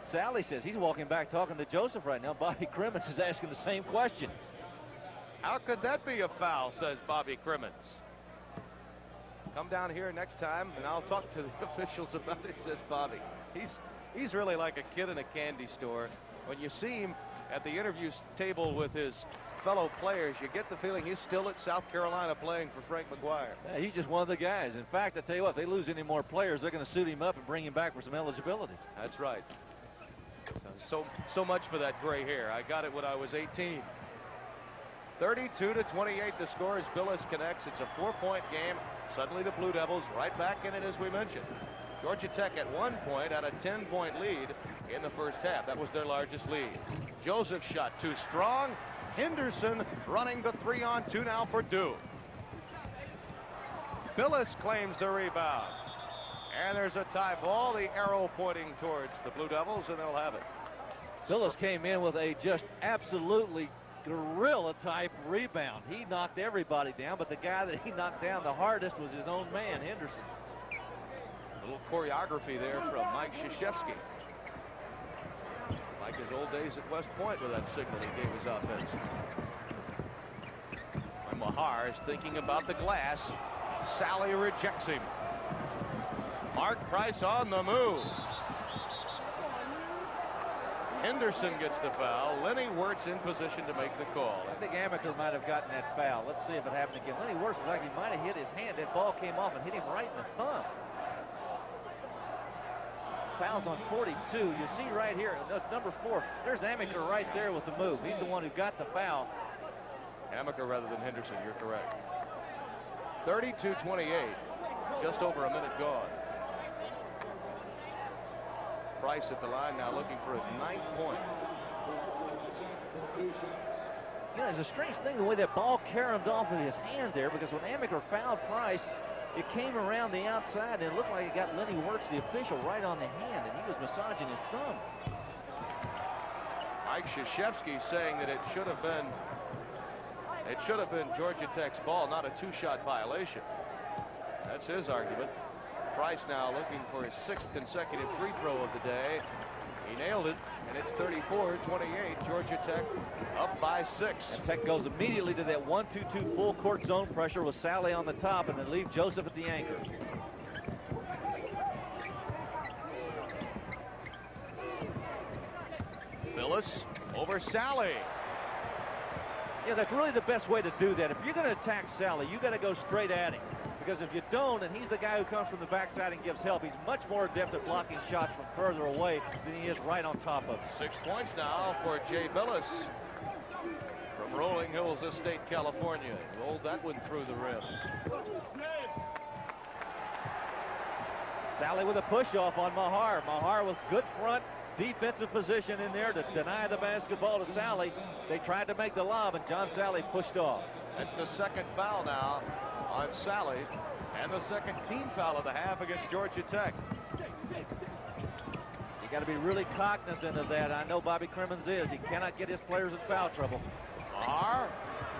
Sally says. He's walking back talking to Joseph right now. Bobby Crimmins is asking the same question. How could that be a foul, says Bobby Crimmins. Come down here next time, and I'll talk to the officials about it, says Bobby. He's really like a kid in a candy store. When you see him at the interview table with his fellow players, you get the feeling he's still at South Carolina playing for Frank McGuire. Yeah, he's just one of the guys. In fact, I tell you what, if they lose any more players, they're going to suit him up and bring him back for some eligibility. That's right. So much for that gray hair. I got it when I was 18. 32-28 the score as Billis connects. It's a 4-point game. Suddenly the Blue Devils right back in it, as we mentioned. Georgia Tech at one point had a 10-point lead in the first half. That was their largest lead. Joseph's shot too strong. Henderson running the 3-on-2 now for Duke. Billis claims the rebound. And there's a tie ball. The arrow pointing towards the Blue Devils, and they'll have it. Billis came in with a just absolutely gorilla-type rebound. He knocked everybody down, but the guy that he knocked down the hardest was his own man, Henderson. A little choreography there from Mike Krzyzewski. Like his old days at West Point with that signal he gave his offense. And Mahar is thinking about the glass. Sally rejects him. Mark Price on the move. Henderson gets the foul. Lenny Wirtz in position to make the call. I think Amaker might have gotten that foul. Let's see if it happens again. Lenny Wirtz looked like he might have hit his hand. That ball came off and hit him right in the thumb. Fouls on 42. You see right here, that's number 4. There's Amaker right there with the move. He's the one who got the foul. Amaker rather than Henderson, you're correct. 32-28. Just over a minute gone. Price at the line now looking for his 9th point. You know, it's a strange thing the way that ball caromed off of his hand there, because when Amaker fouled Price, it came around the outside and it looked like it got Lenny Wirtz, the official, right on the hand, and he was massaging his thumb. Mike Krzyzewski saying that it should have been Georgia Tech's ball, not a 2-shot violation. That's his argument. Price now looking for his 6th consecutive free throw of the day. He nailed it, and it's 34-28. Georgia Tech up by 6. And Tech goes immediately to that 1-2-2 full court zone pressure with Sally on the top, and then leave Joseph at the anchor. Billis over Sally. Yeah, that's really the best way to do that. If you're going to attack Sally, you got to go straight at him. Because if you don't, and he's the guy who comes from the backside and gives help, he's much more adept at blocking shots from further away than he is right on top of him. 6 points now for Jay Billis from Rolling Hills Estate, California. Rolled that one through the rim. Sally with a push-off on Mahar. Mahar with good front defensive position in there to deny the basketball to Sally. They tried to make the lob, and John Sally pushed off. That's the 2nd foul now on Sally, and the 2nd team foul of the half against Georgia Tech. You got to be really cognizant of that. I know Bobby Crimmins is. He cannot get his players in foul trouble. Mahar,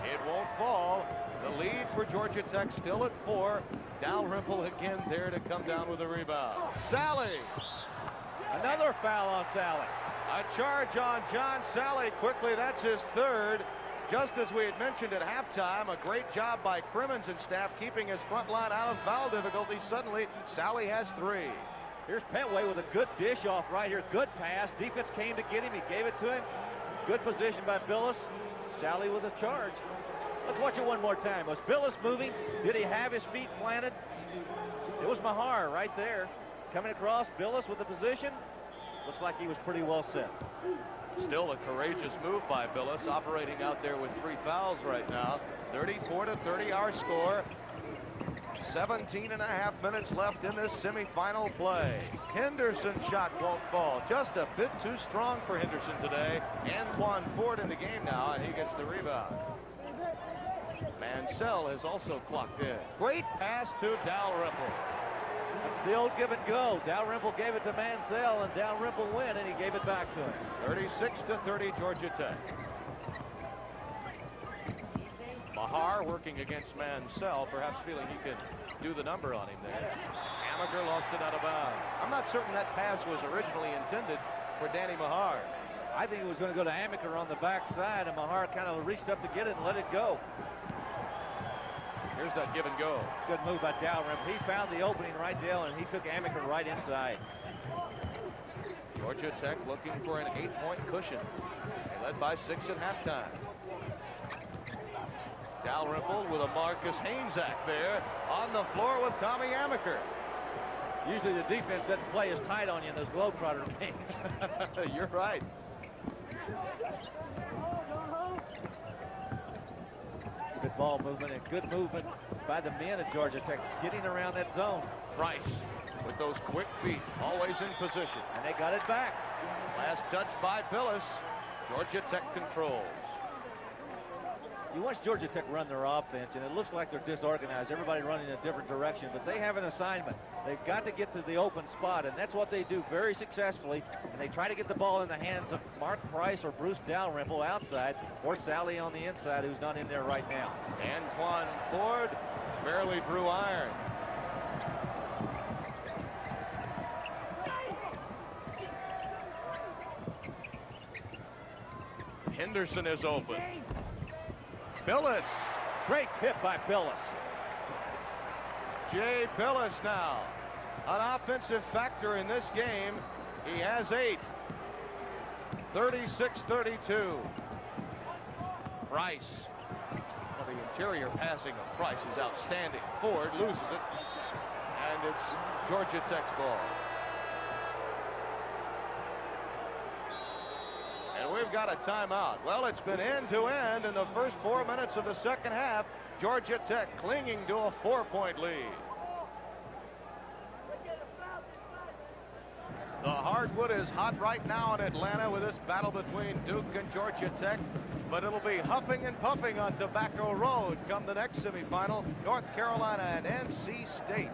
it won't fall. The lead for Georgia Tech still at 4. Dalrymple again there to come down with a rebound. Sally. Another foul on Sally. A charge on John Sally quickly. That's his 3rd. Just as we had mentioned at halftime, a great job by Crimmins and staff keeping his front line out of foul difficulty. Suddenly, Sally has 3. Here's Pentway with a good dish off right here. Good pass. Defense came to get him. He gave it to him. Good position by Billis. Sally with a charge. Let's watch it one more time. Was Billis moving? Did he have his feet planted? It was Mahar right there. Coming across, Billis with the position. Looks like he was pretty well set. Still a courageous move by Billis, operating out there with 3 fouls right now. 34-30 our score. 17 and a half minutes left in this semifinal play. Henderson's shot won't fall. Just a bit too strong for Henderson today. Antoine Ford in the game now, and he gets the rebound. Mansell has also clocked in. Great pass to Dalrymple. It's the old give and go. Dalrymple gave it to Mansell, and Dalrymple went, and he gave it back to him. 36-30, Georgia Tech. Mahar working against Mansell, perhaps feeling he could do the number on him there. Amaker lost it out of bounds. I'm not certain that pass was originally intended for Danny Mahar. I think it was going to go to Amaker on the backside, and Mahar kind of reached up to get it and let it go. Here's that give and go. Good move by Dalrymple. He found the opening right there, and he took Amaker right inside. Georgia Tech looking for an 8-point cushion. They led by 6 at halftime. Dalrymple with a Marcus Hainzak there on the floor with Tommy Amaker. Usually the defense doesn't play as tight on you in those Globetrotter games. You're right. Good ball movement and good movement by the men of Georgia Tech, getting around that zone. Price with those quick feet, always in position. And they got it back. Last touch by Billis. Georgia Tech controls. You watch Georgia Tech run their offense, and it looks like they're disorganized. Everybody running in a different direction, but they have an assignment. They've got to get to the open spot, and that's what they do very successfully. And they try to get the ball in the hands of Mark Price or Bruce Dalrymple outside, or Sally on the inside, who's not in there right now. Antoine Ford barely drew iron. Henderson is open. Billis. Great tip by Billis. Jay Billis now. An offensive factor in this game. He has 8. 36-32. Price. Well, the interior passing of Price is outstanding. Ford loses it. And it's Georgia Tech's ball. And we've got a timeout. Well, it's been end-to-end in the first 4 minutes of the second half. Georgia Tech clinging to a 4-point lead. The hardwood is hot right now in Atlanta with this battle between Duke and Georgia Tech, but it'll be huffing and puffing on Tobacco Road come the next semifinal. North Carolina and NC State.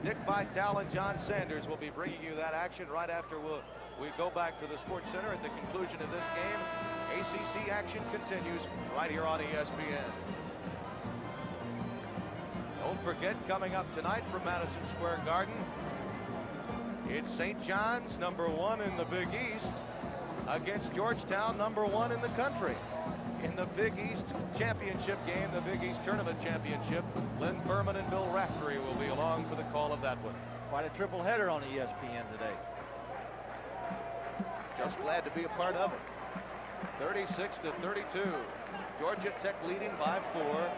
Dick Vitale and John Sanders will be bringing you that action right after we go back to the Sports Center at the conclusion of this game. ACC action continues right here on ESPN. Don't forget, coming up tonight from Madison Square Garden, it's St. John's, #1 in the Big East, against Georgetown, #1 in the country. In the Big East championship game, the Big East Tournament Championship, Lynn Berman and Bill Raftery will be along for the call of that one. Quite a triple header on ESPN today. Just glad to be a part of it. 36-32. Georgia Tech leading by 4.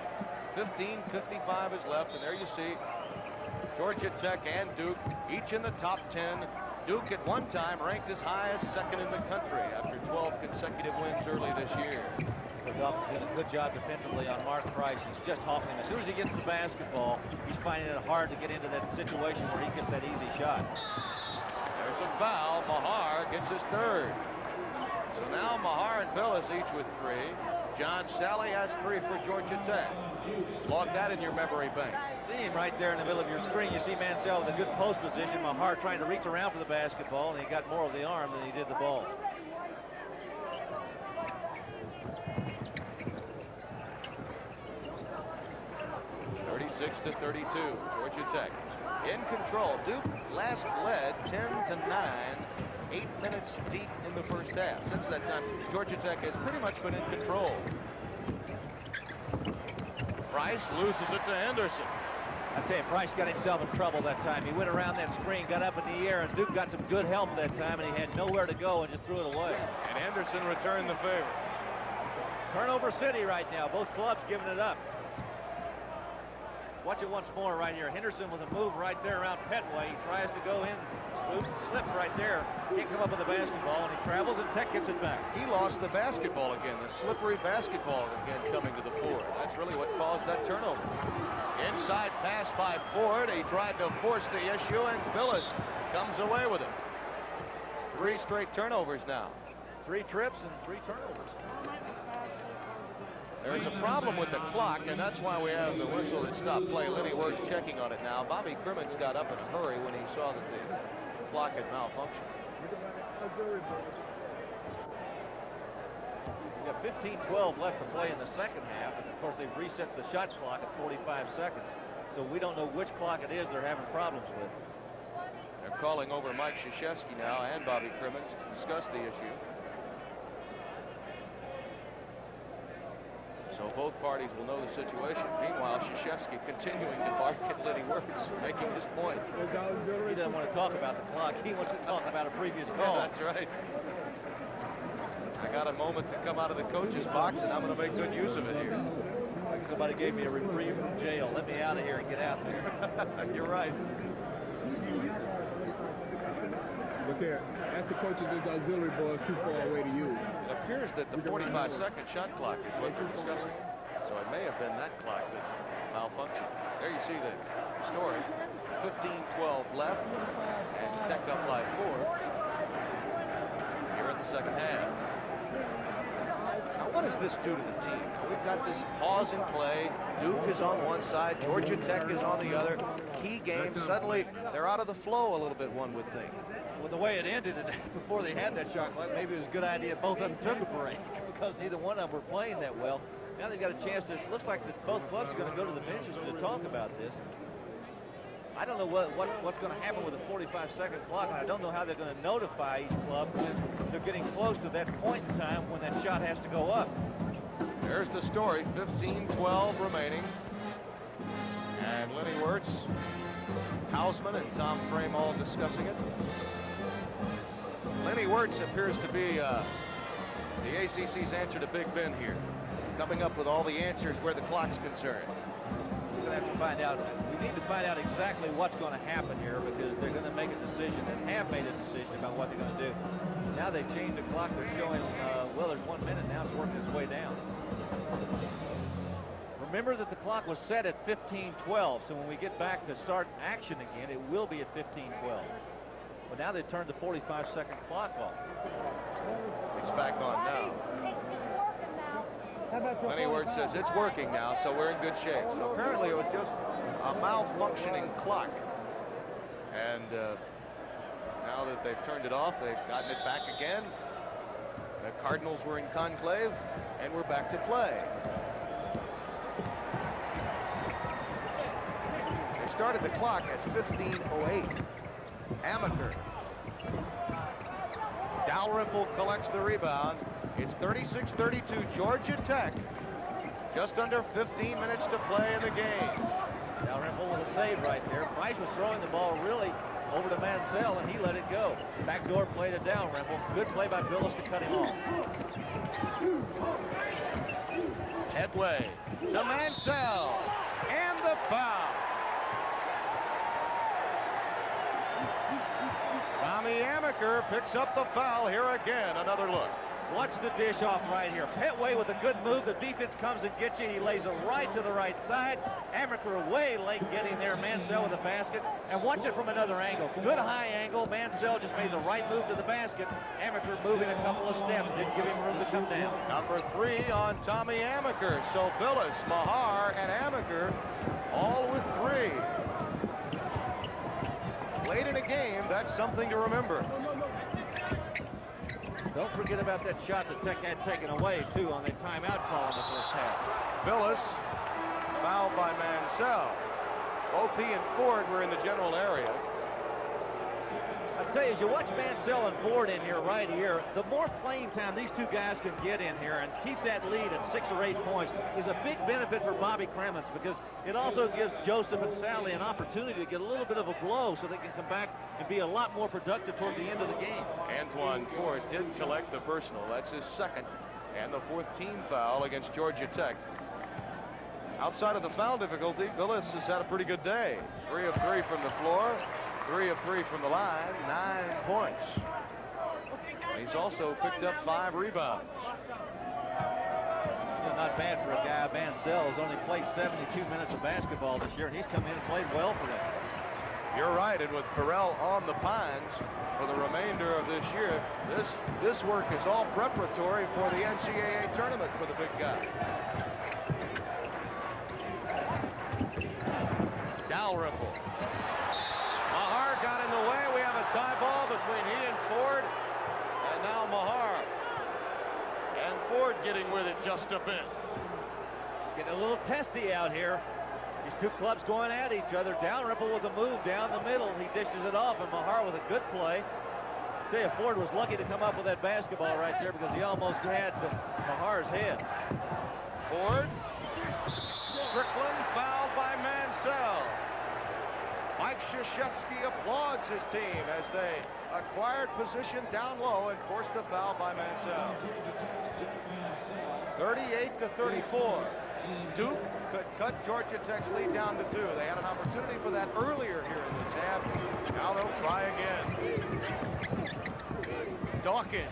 15:55 is left, and there you see Georgia Tech and Duke each in the top 10. Duke at one time ranked as high as 2nd in the country after 12 consecutive wins early this year. The Dolphins did a good job defensively on Mark Price. He's just hawking him. As soon as he gets the basketball, he's finding it hard to get into that situation where he gets that easy shot. There's a foul. Mahar gets his 3rd. So now Mahar and Billis each with 3. John Sally has 3 for Georgia Tech. Log that in your memory bank. See him right there in the middle of your screen. You see Mansell with a good post position. Mahar trying to reach around for the basketball, and he got more of the arm than he did the ball. To 32, Georgia Tech in control. Duke last led 10-9, 8 minutes deep in the first half. Since that time, Georgia Tech has pretty much been in control. Price loses it to Henderson. I tell you, Price got himself in trouble that time. He went around that screen, got up in the air, and Duke got some good help that time, and he had nowhere to go and just threw it away. And Henderson returned the favor. Turnover city right now. Both clubs giving it up. Watch it once more right here. Henderson with a move right there around Petway. He tries to go in, slips right there. Can't come up with the basketball, and he travels, and Tech gets it back. He lost the basketball again, the slippery basketball again coming to the floor. That's really what caused that turnover. Inside pass by Ford. He tried to force the issue, and Billis comes away with it. 3 straight turnovers now. 3 trips and 3 turnovers. There's a problem with the clock, and that's why we have the whistle that stopped play. Lenny Wirtz checking on it now. Bobby Crimmins got up in a hurry when he saw that the clock had malfunctioned. We've got 15-12 left to play in the second half, and of course they've reset the shot clock at 45 seconds. So we don't know which clock it is they're having problems with. They're calling over Mike Krzyzewski now and Bobby Crimmins to discuss the issue. So both parties will know the situation. Meanwhile, Krzyzewski continuing to bark at Lenny Wirtz, making his point. He doesn't want to talk about the clock. He wants to talk about a previous call. Yeah, that's right. I got a moment to come out of the coach's box, and I'm going to make good use of it here. Like somebody gave me a reprieve from jail. Let me out of here and get out there. You're right. But there, ask the coaches if the auxiliary ball is too far away to use. It appears that the 45-second shot clock is what they're discussing. So it may have been that clock that malfunctioned. There you see the story. 15-12 left, and Tech up by 4 here in the second half. Now, what does this do to the team? We've got this pause in play. Duke is on one side. Georgia Tech is on the other. Key game. Suddenly, they're out of the flow a little bit, one would think. With the way it ended before they had that shot clock, maybe it was a good idea both of them took a break because neither one of them were playing that well. Now they've got a chance to, it looks like that both clubs are going to go to the benches to talk about this. I don't know what's going to happen with the 45-second clock, and I don't know how they're going to notify each club when they're getting close to that point in time when that shot has to go up. There's the story, 15-12 remaining. And Lenny Wirtz, Hausman, and Tom Frame all discussing it. Lenny Wirtz appears to be the ACC's answer to Big Ben here, coming up with all the answers where the clock's concerned. We're going to have to find out. We need to find out exactly what's going to happen here because they're going to make a decision and have made a decision about what they're going to do. Now they've changed the clock. They're showing, well, there's 1 minute now. It's working its way down. Remember that the clock was set at 15-12, so when we get back to start action again, it will be at 15-12. But now they turned the 45-second clock off. It's back on now. Lenny Wirtz says it's working now, so we're in good shape. So apparently it was just a malfunctioning clock. And now that they've turned it off, they've gotten it back again. The Cardinals were in conclave, and we're back to play. They started the clock at 15:08. Amaker. Dalrymple collects the rebound. It's 36-32 Georgia Tech. Just under 15 minutes to play in the game. Dalrymple with a save right there. Price was throwing the ball really over to Mansell, and he let it go. Backdoor play to Dalrymple. Good play by Billis to cut him off. Headway to Mansell. And the foul. Tommy Amaker picks up the foul here again. Another look. Watch the dish off right here. Petway with a good move. The defense comes and gets you. He lays it right to the right side. Amaker way late getting there. Mansell with the basket. And watch it from another angle. Good high angle. Mansell just made the right move to the basket. Amaker moving a couple of steps. Didn't give him room to come down. Number 3 on Tommy Amaker. So Billis, Mahar, and Amaker all with 3. Late in a game, that's something to remember. Don't forget about that shot that Tech had taken away, too, on the timeout call in the first half. Billis, fouled by Mansell. Both he and Ford were in the general area. I tell you, as you watch Mansell and Ford in here, right here, the more playing time these two guys can get in here and keep that lead at 6 or 8 points is a big benefit for Bobby Crimmins because it also gives Joseph and Sally an opportunity to get a little bit of a glow so they can come back and be a lot more productive toward the end of the game. Antoine Ford did collect the personal. That's his second and the 4th team foul against Georgia Tech. Outside of the foul difficulty, Billis has had a pretty good day. 3 of 3 from the floor, 3 of 3 from the line, 9 points. He's also picked up 5 rebounds. Not bad for a guy. Mansell has only played 72 minutes of basketball this year, and he's come in and played well for them. You're right, and with Farrell on the Pines for the remainder of this year, this work is all preparatory for the NCAA tournament for the big guy. Dalrymple. Mahar got in the way. We have a tie ball between he and Ford, and now Mahar. And Ford getting with it just a bit. Getting a little testy out here. These two clubs going at each other. Dalrymple with a move down the middle. He dishes it off, and Mahar with a good play. I tell you, Ford was lucky to come up with that basketball right there because he almost had Mahar's head. Ford. Strickland fouled by Mansell. Mike Krzyzewski applauds his team as they acquired position down low and forced a foul by Mansell. 38-34. Duke could cut Georgia Tech's lead down to 2. They had an opportunity for that earlier here in this half. Now they'll try again. Dawkins.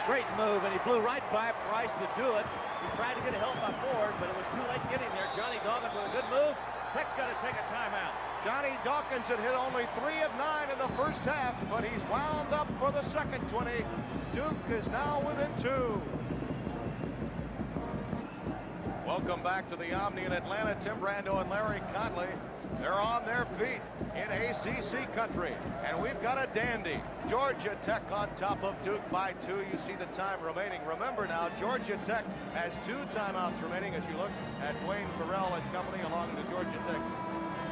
Great move, and he blew right by Price to do it. He tried to get a help by Ford, but it was too late to get him there. Johnny Dawkins with a good move. Tech's got to take a timeout. Johnny Dawkins had hit only 3 of 9 in the first half, but he's wound up for the second 20. Duke is now within 2. Welcome back to the Omni in Atlanta. Tim Brando and Larry Conley. They're on their feet in ACC country. And we've got a dandy. Georgia Tech on top of Duke by 2. You see the time remaining. Remember now, Georgia Tech has 2 timeouts remaining as you look at Dwayne Farrell and company along the Georgia Tech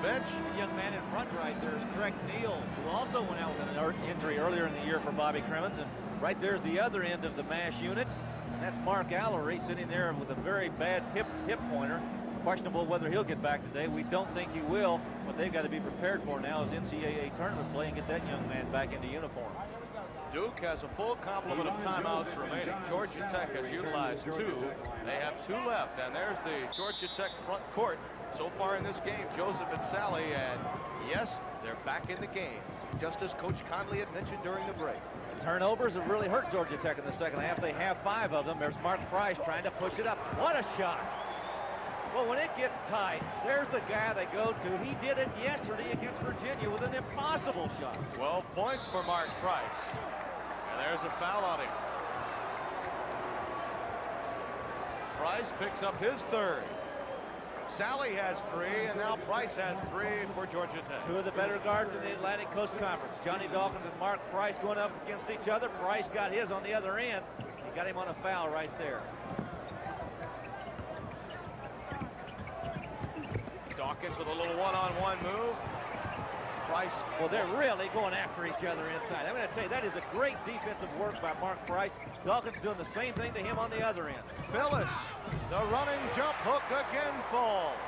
bench. The young man in front right there is Craig Neal, who also went out with an injury earlier in the year for Bobby Crimmins. And right there's the other end of the MASH unit. And that's Mark Allery sitting there with a very bad hip pointer. Questionable whether he'll get back today. We don't think he will. What they've got to be prepared for now is NCAA tournament play and get that young man back into uniform. Duke has a full complement of timeouts remaining. Georgia Tech has utilized 2. They have 2 left, and there's the Georgia Tech front court so far in this game. Joseph and Sally, and yes, they're back in the game, just as Coach Conley had mentioned during the break. Turnovers have really hurt Georgia Tech in the second half. They have 5 of them. There's Mark Price trying to push it up. What a shot. Well, when it gets tight, there's the guy they go to. He did it yesterday against Virginia with an impossible shot. 12 points for Mark Price. And there's a foul on him. Price picks up his 3rd. Sally has 3, and now Price has 3 for Georgia Tech. 2 of the better guards in the Atlantic Coast Conference. Johnny Dawkins and Mark Price going up against each other. Price got his on the other end. He got him on a foul right there. Dawkins with a little one-on-one move. Price. Well, they're really going after each other inside. I'm going to tell you, that is a great defensive work by Mark Price. Dawkins doing the same thing to him on the other end. Phyllis, the running jump hook again falls.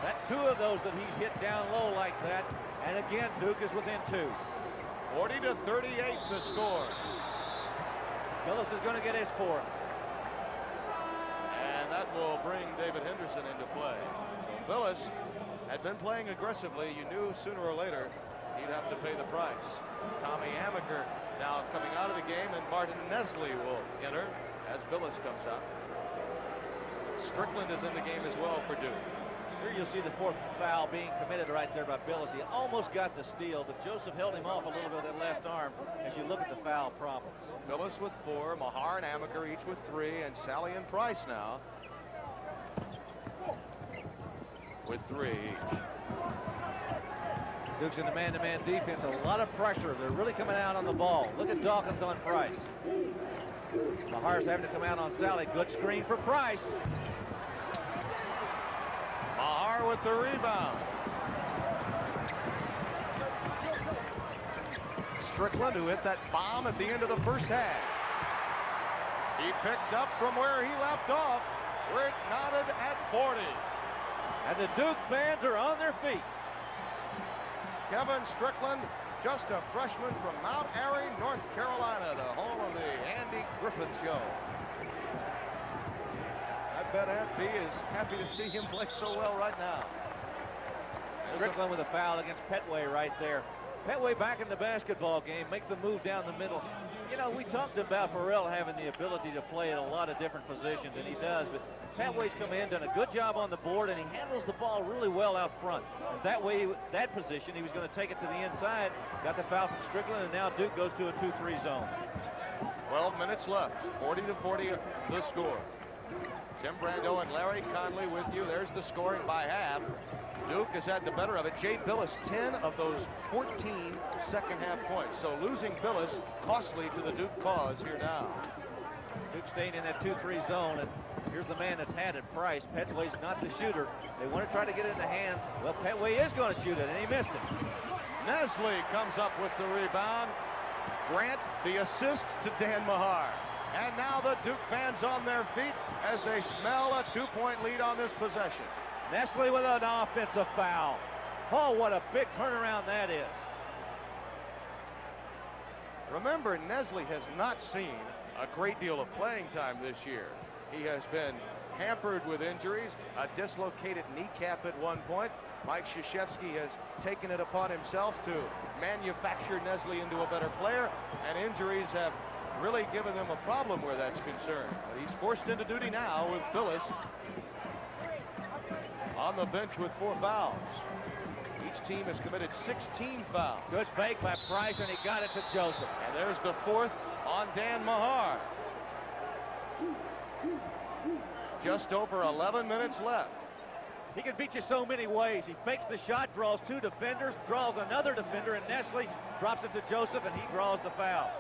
That's 2 of those that he's hit down low like that. And again, Duke is within 2. 40-38 the score. Phyllis is going to get his 4th. And that will bring David Henderson into play. So Phyllis had been playing aggressively. You knew sooner or later he'd have to pay the price. Tommy Amaker now coming out of the game, and Martin Nestle will enter as Phyllis comes out. Strickland is in the game as well for Duke. Here you'll see the 4th foul being committed right there by Phyllis. He almost got the steal, but Joseph held him off a little bit with that left arm as you look at the foul problems. Phyllis with 4, Mahar and Amaker each with 3, and Sally and Price now with 3 each. Duke's in the man-to-man defense. A lot of pressure. They're really coming out on the ball. Look at Dawkins on Price. Mahar's having to come out on Sally. Good screen for Price. Mahar with the rebound. Strickland, who hit that bomb at the end of the first half. He picked up from where he left off, where it knotted at 40. And the Duke fans are on their feet. Kevin Strickland, just a freshman from Mount Airy, North Carolina, the home of the Andy Griffith Show. I bet Aunt B is happy to see him play so well right now. Strickland with a foul against Petway right there. Petway back in the basketball game, makes the move down the middle. You know, we talked about Farrell having the ability to play at a lot of different positions, and he does, but Petway's come in, done a good job on the board, and he handles the ball really well out front. And that way, that position, he was going to take it to the inside, got the foul from Strickland, and now Duke goes to a 2-3 zone. 12 minutes left, 40-40 the score. Tim Brando and Larry Conley with you. There's the scoring by half. Duke has had the better of it. Jay Billis, 10 of those 14 second-half points. So losing Billis, costly to the Duke cause here now. Duke staying in that 2-3 zone, and here's the man that's had it, Price. Petway's not the shooter. They want to try to get it in the hands. Well, Petway is going to shoot it, and he missed it. Nesley comes up with the rebound. Grant, the assist to Dan Mahar. And now the Duke fans on their feet as they smell a 2-point lead on this possession. Nesley with an offensive foul. Oh, what a big turnaround that is. Remember, Nesley has not seen a great deal of playing time this year. He has been hampered with injuries, a dislocated kneecap at one point. Mike Krzyzewski has taken it upon himself to manufacture Nesley into a better player, and injuries have really given them a problem where that's concerned. But he's forced into duty now with Billis on the bench with 4 fouls. Each team has committed 16 fouls. Good fake by Price, and he got it to Joseph. And there's the 4th on Dan Mahar. Just over 11 minutes left. He can beat you so many ways. He fakes the shot, draws 2 defenders, draws another defender, and Nesley drops it to Joseph, and he draws the foul.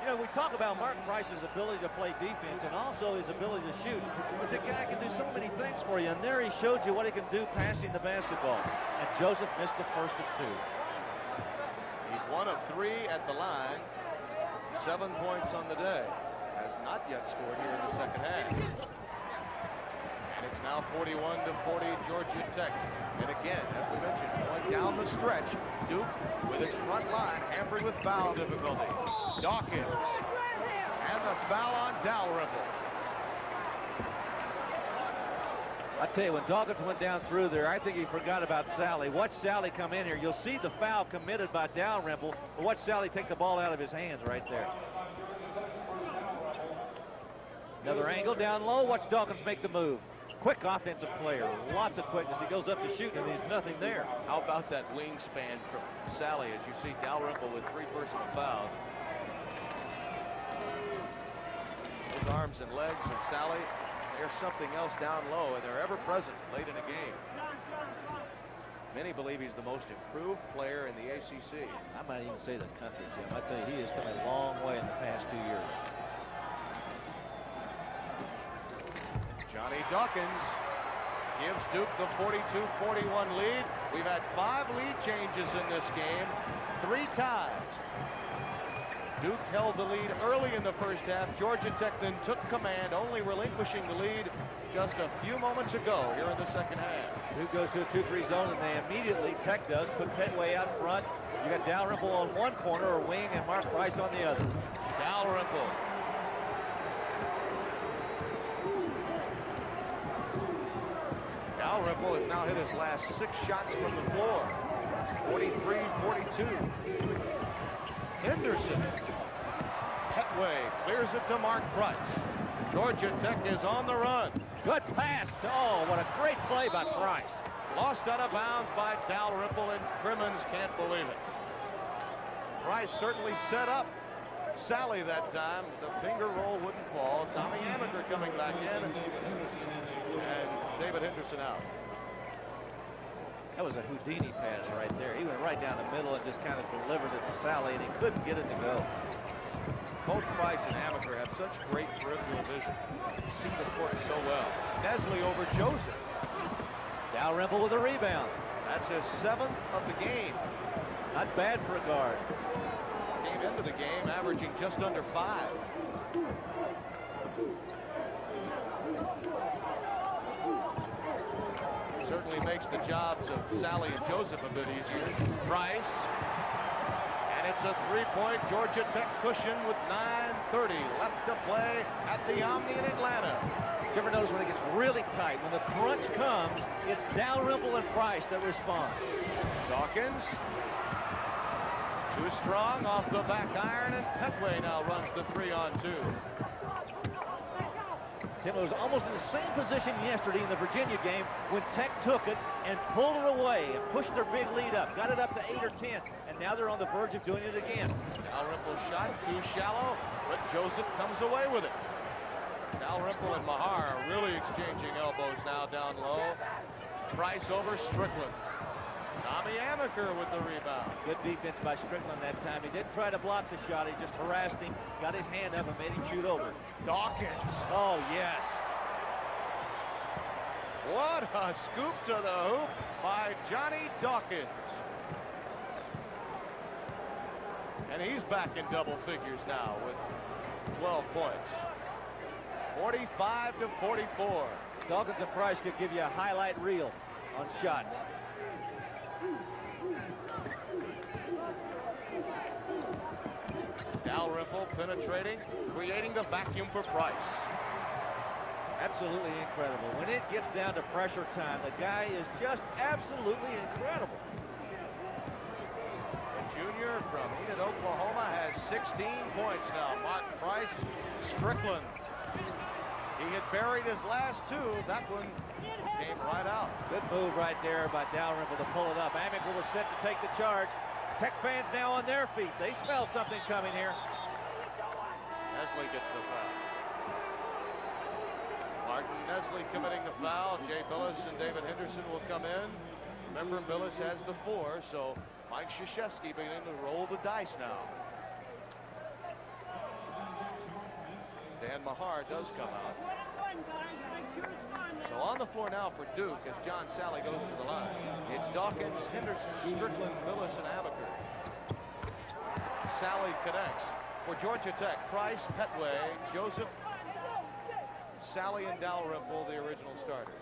You know, we talk about Mark Price's ability to play defense and also his ability to shoot. But the guy can do so many things for you, and there he showed you what he can do passing the basketball. And Joseph missed the first of 2. He's 1 of 3 at the line. 7 points on the day. Has not yet scored here in the second half. And it's now 41-40 Georgia Tech. And again, as we mentioned, going down the stretch, Duke with its front line hampered with foul difficulty. Dawkins, and the foul on Dalrymple. I tell you, when Dawkins went down through there, I think he forgot about Sally. Watch Sally come in here. You'll see the foul committed by Dalrymple, but watch Sally take the ball out of his hands right there. Another angle down low. Watch Dawkins make the move. Quick offensive player, lots of quickness. He goes up to shoot, and there's nothing there. How about that wingspan from Sally as you see Dalrymple with 3 personal fouls? His arms and legs, and Sally, there's something else down low, and they're ever present late in a game. Many believe he's the most improved player in the ACC. I might even say the country, Jim. I tell you, he has come a long way in the past 2 years. Johnny Dawkins gives Duke the 42-41 lead. We've had 5 lead changes in this game, 3 ties. Duke held the lead early in the first half. Georgia Tech then took command, only relinquishing the lead just a few moments ago here in the second half. Duke goes to a 2-3 zone, and they immediately, Tech does, put Petway out front. You got Dalrymple on one corner or wing and Mark Price on the other. Dalrymple. Dalrymple has now hit his last 6 shots from the floor. 43-42. Henderson. Petway clears it to Mark Price. Georgia Tech is on the run. Good pass. Oh, what a great play by Price. Lost out of bounds by Dalrymple, and Crimmins can't believe it. Price certainly set up Sally that time. The finger roll wouldn't fall. Tommy Amaker coming back in, and David Henderson out. That was a Houdini pass right there. He went right down the middle and just kind of delivered it to Sally, and he couldn't get it to go. Both Price and Amaker have such great peripheral vision. See the court so well. Nesley over Joseph. Dalrymple with a rebound. That's his 7th of the game. Not bad for a guard. Came into the game averaging just under 5. Certainly makes the jobs of Sally and Joseph a bit easier. Price. And it's a 3-point Georgia Tech cushion with 9:30 left to play at the Omni in Atlanta. you ever notice when it gets really tight, when the crunch comes, it's Dalrymple and Price that respond. Dawkins. Too strong off the back iron, and Petway now runs the 3-on-2. Tim was almost in the same position yesterday in the Virginia game when Tech took it and pulled it away and pushed their big lead up, got it up to 8 or 10, and now they're on the verge of doing it again. Dalrymple shot too shallow, but Joseph comes away with it. Dalrymple and Mahar are really exchanging elbows now down low. Price over Strickland. Tommy Amaker with the rebound. Good defense by Strickland that time. He didn't try to block the shot. He just harassed him, got his hand up, and made him shoot over. Dawkins. Oh, yes. What a scoop to the hoop by Johnny Dawkins. And he's back in double figures now with 12 points. 45 to 44. Dawkins and Price could give you a highlight reel on shots. Dalrymple penetrating, creating the vacuum for Price. Absolutely incredible. When it gets down to pressure time, the guy is just absolutely incredible. The junior from Enid, Oklahoma has 16 points now. Mark Price, Strickland. He had buried his last two. That one came right out. Good move right there by Dalrymple to pull it up. Amaker was set to take the charge. Tech fans now on their feet. They smell something coming here. Nestle gets the foul. Martin Nestle committing the foul. Jay Billis and David Henderson will come in. Remember, Billis has the 4, so Mike Krzyzewski beginning to roll the dice now. Dan Mahar does come out. So on the floor now for Duke as John Sally goes to the line. It's Dawkins, Henderson, Strickland, Billis, and Amaker. Sally connects. For Georgia Tech, Price, Petway, Joseph, Sally, and Dalrymple, the original starters.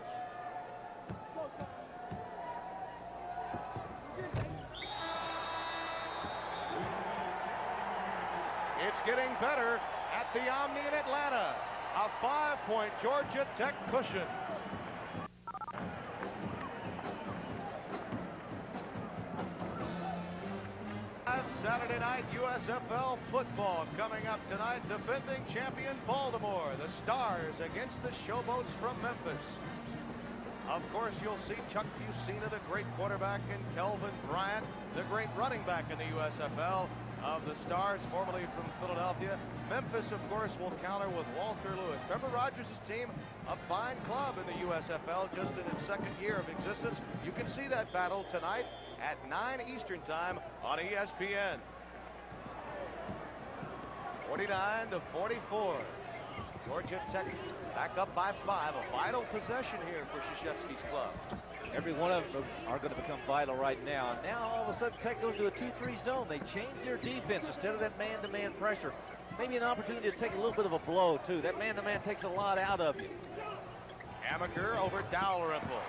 It's getting better at the Omni in Atlanta. A 5-point Georgia Tech cushion. Saturday night USFL football coming up tonight. Defending champion Baltimore. The Stars against the Showboats from Memphis. Of course, you'll see Chuck Fusina, the great quarterback, and Kelvin Bryant, the great running back in the USFL of the Stars, formerly from Philadelphia. Memphis, of course, will counter with Walter Lewis. Trevor Rogers' team, a fine club in the USFL, just in its second year of existence. You can see that battle tonight at 9 Eastern time on ESPN. 49 to 44. Georgia Tech back up by 5. A vital possession here for Krzyzewski's club. Every one of them are going to become vital right now. And now all of a sudden Tech goes to a 2-3 zone. They change their defense instead of that man-to-man pressure. Maybe an opportunity to take a little bit of a blow too. That man-to-man takes a lot out of you. Amaker over Dalrymple.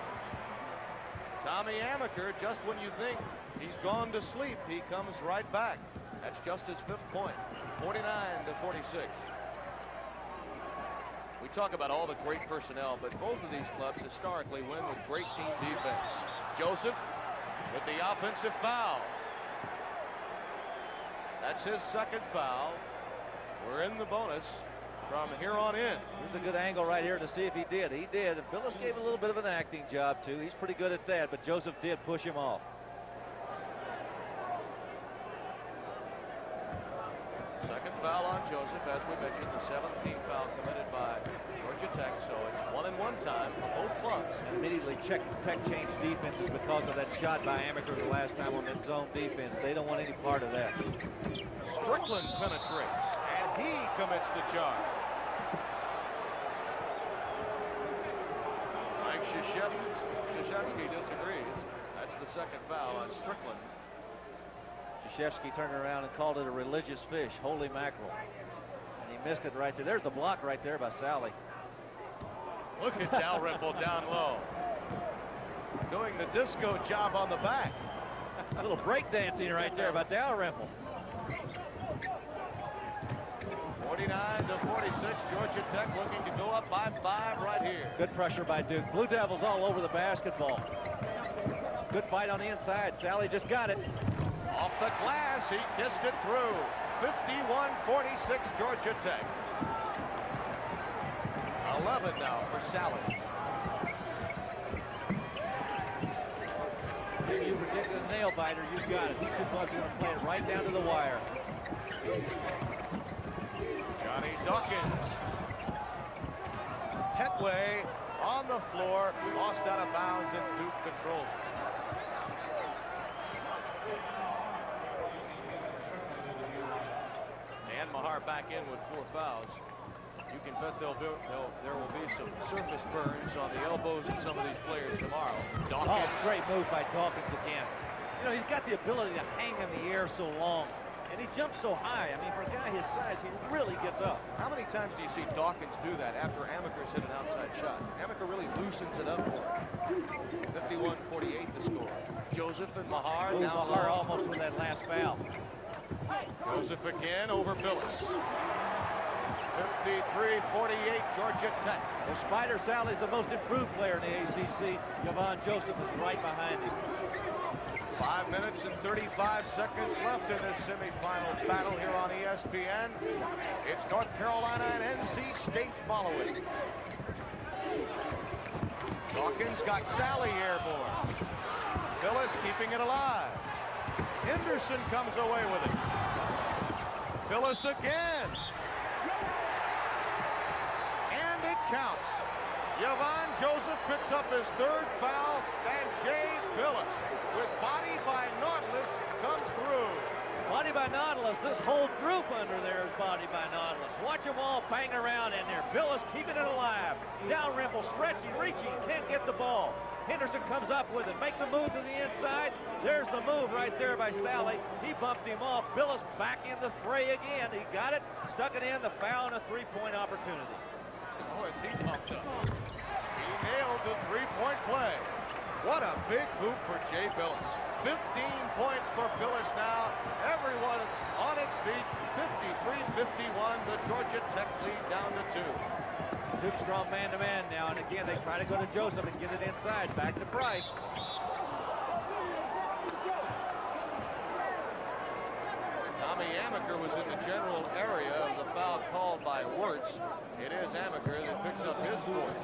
Tommy Amaker, just when you think he's gone to sleep, he comes right back. That's just his 5th point. 49 to 46. We talk about all the great personnel, but both of these clubs historically win with great team defense. Joseph with the offensive foul. That's his 2nd foul. We're in the bonus from here on in. Here's a good angle right here to see if he did. He did. And Billis gave a little bit of an acting job too. He's pretty good at that, but Joseph did push him off. Second foul on Joseph, as we mentioned, the 17th foul committed by Georgia Tech, so it's 1-and-1 time for both clubs. And immediately Tech changed defenses because of that shot by Amaker the last time on that zone defense. They don't want any part of that. Strickland penetrates, and he commits the charge. Mike Krzyzewski disagrees. That's the 2nd foul on Strickland. Krzyzewski turned around and called it a religious fish, holy mackerel. And he missed it right there. There's the block right there by Sally. Look at Dalrymple down low. Doing the disco job on the back. A little break dancing right there by Dalrymple. 49 to 46. Georgia Tech looking to go up by 5 right Good pressure by Duke. Blue Devils all over the basketball. Good fight on the inside. Sally just got it. Off the glass, he kissed it through. 51-46 Georgia Tech. 11 now for Sally. If you predicted a nail biter, you've got it. These two clubs are going to play it right down to the wire. Johnny Dawkins. Hetway on the floor, lost out of bounds, and Duke controls it. And Mahar back in with 4 fouls. You can bet there will be some surface burns on the elbows of some of these players tomorrow. Dawkins. Oh, great move by Dawkins again. You know, he's got the ability to hang in the air so long, and he jumps so high. I mean, for a guy his size, he really gets up. How many times do you see Dawkins do that after Amaker's hit an outside shot? Amaker really loosens it up for him. 51-48 the score. Joseph and Mahar. Ooh, now Mahar almost with that last foul. Joseph again over Billis. 53-48 Georgia Tech. Well, Spider Sally's the most improved player in the ACC. Yvonne Joseph is right behind him. 5 minutes and 35 seconds left in this semifinals battle here on ESPN. It's North Carolina and NC State following. Dawkins got Sally airborne. Billis keeping it alive. Henderson comes away with it. Billis again. And it counts. Yvonne Joseph picks up his 3rd foul, and Jay Billis, with body by Nautilus, comes through. Body by Nautilus. This whole group under there is body by Nautilus. Watch them all bang around in there. Billis keeping it alive. Down Rimple, stretching, reaching, can't get the ball. Henderson comes up with it, makes a move to the inside. There's the move right there by Sally. He bumped him off. Billis back in the fray again. He got it, stuck it in, the foul, and a 3-point opportunity. Oh, is he pumped up? He nailed the 3-point play. What a big hoop for Jay Billis. 15 points for Billis now. Everyone on its feet. 53-51. The Georgia Tech lead down to 2. Duke strong man-to-man now, and again, they try to go to Joseph and get it inside. Back to Price. Tommy Amaker was in the general area of the foul called by Wirtz. It is Amaker that picks up his 4th.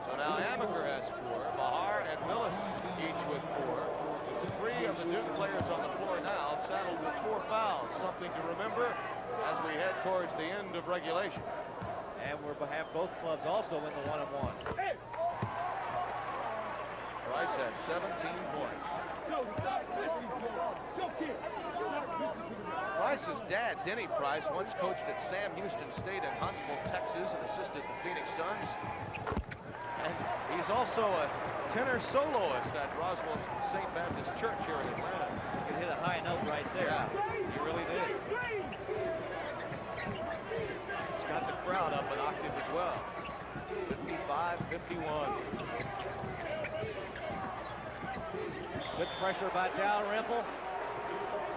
So now Amaker has 4. Mahar and Billis each with 4. 3 of the Duke players on the floor now saddled with 4 fouls. Something to remember as we head towards the end of regulation. And we'll have both clubs also in the 1-on-1. Price has 17 points. Price's dad, Denny Price, once coached at Sam Houston State in Huntsville, Texas, and assisted the Phoenix Suns. And he's also a tenor soloist at Roswell St. Baptist Church here in Atlanta. You can hit a high note right there. Yeah, he really did. He's got the crowd up an octave as well. 55-51. Good pressure by Dalrymple.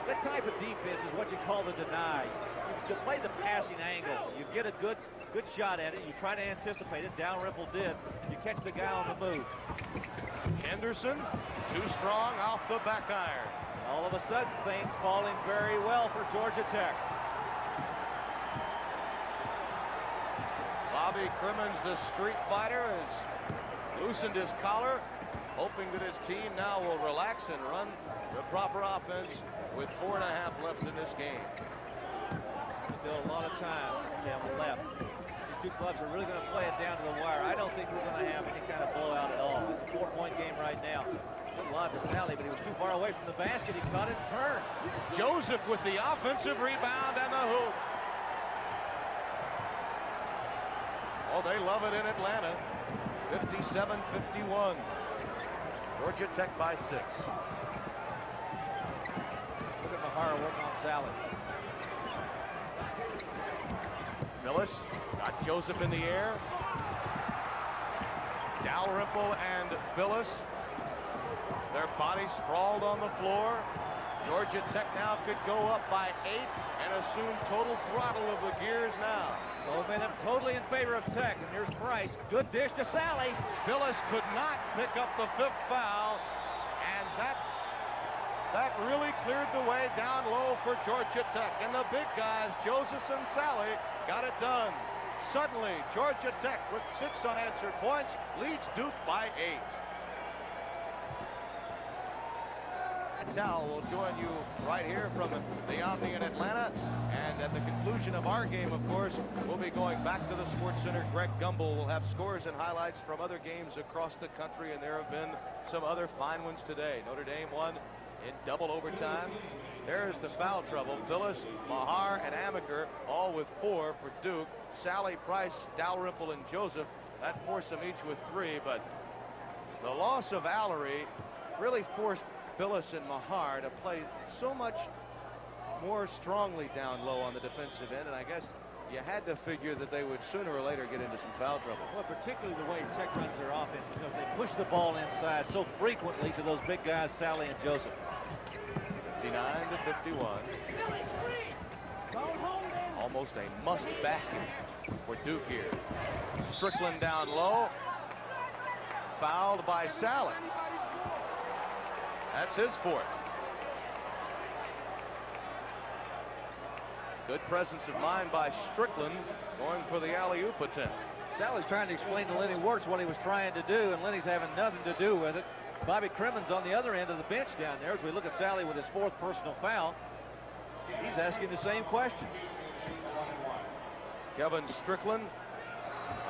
That type of defense is what you call the deny. You play the passing angles. You get a good shot at it. You try to anticipate it. Dalrymple did. You catch the guy on the move. Henderson, too strong off the back iron. All of a sudden, things falling very well for Georgia Tech. Bobby Crimmins, the street fighter, has loosened his collar, hoping that his team now will relax and run the proper offense with 4.5 left in this game. Still a lot of time left. These two clubs are really going to play it down to the wire. I don't think we're going to have any kind of blowout at all. It's a 4-point game right now. Good lob to Sally, but he was too far away from the basket. He caught it and turned. Joseph with the offensive rebound and the hoop. Oh, they love it in Atlanta. 57-51. Georgia Tech by 6. Look at Mahara working on Sally. Billis got Joseph in the air. Dalrymple and Billis. Their bodies sprawled on the floor. Georgia Tech now could go up by 8 and assume total throttle of the gears now. Momentum totally in favor of Tech, and here's Price. Good dish to Sally. Phyllis could not pick up the 5th foul, and that really cleared the way down low for Georgia Tech. And the big guys, Joseph and Sally, got it done. Suddenly, Georgia Tech, with 6 unanswered points, leads Duke by 8. Tal will join you right here from the Omni in Atlanta. And at the conclusion of our game, of course, we'll be going back to the Sports Center. Greg Gumbel will have scores and highlights from other games across the country, and there have been some other fine ones today. Notre Dame won in double overtime. There's the foul trouble. Phyllis, Mahar, and Amaker, all with 4 for Duke. Sally, Price, Dalrymple, and Joseph, that forced them each with 3, but the loss of Allery really forced Phyllis and Mahar to play so much more strongly down low on the defensive end, and I guess you had to figure that they would sooner or later get into some foul trouble. Well, particularly the way Tech runs their offense, because they push the ball inside so frequently to those big guys, Sally and Joseph. 59-51. Almost a must basket for Duke here. Strickland down low. Fouled by Sally. That's his 4th. Good presence of mind by Strickland, going for the alley-oop attempt. Sally's trying to explain to Lenny Wirtz what he was trying to do, and Lenny's having nothing to do with it. Bobby Crimmins on the other end of the bench down there. As we look at Sally with his 4th personal foul, he's asking the same question. Kevin Strickland,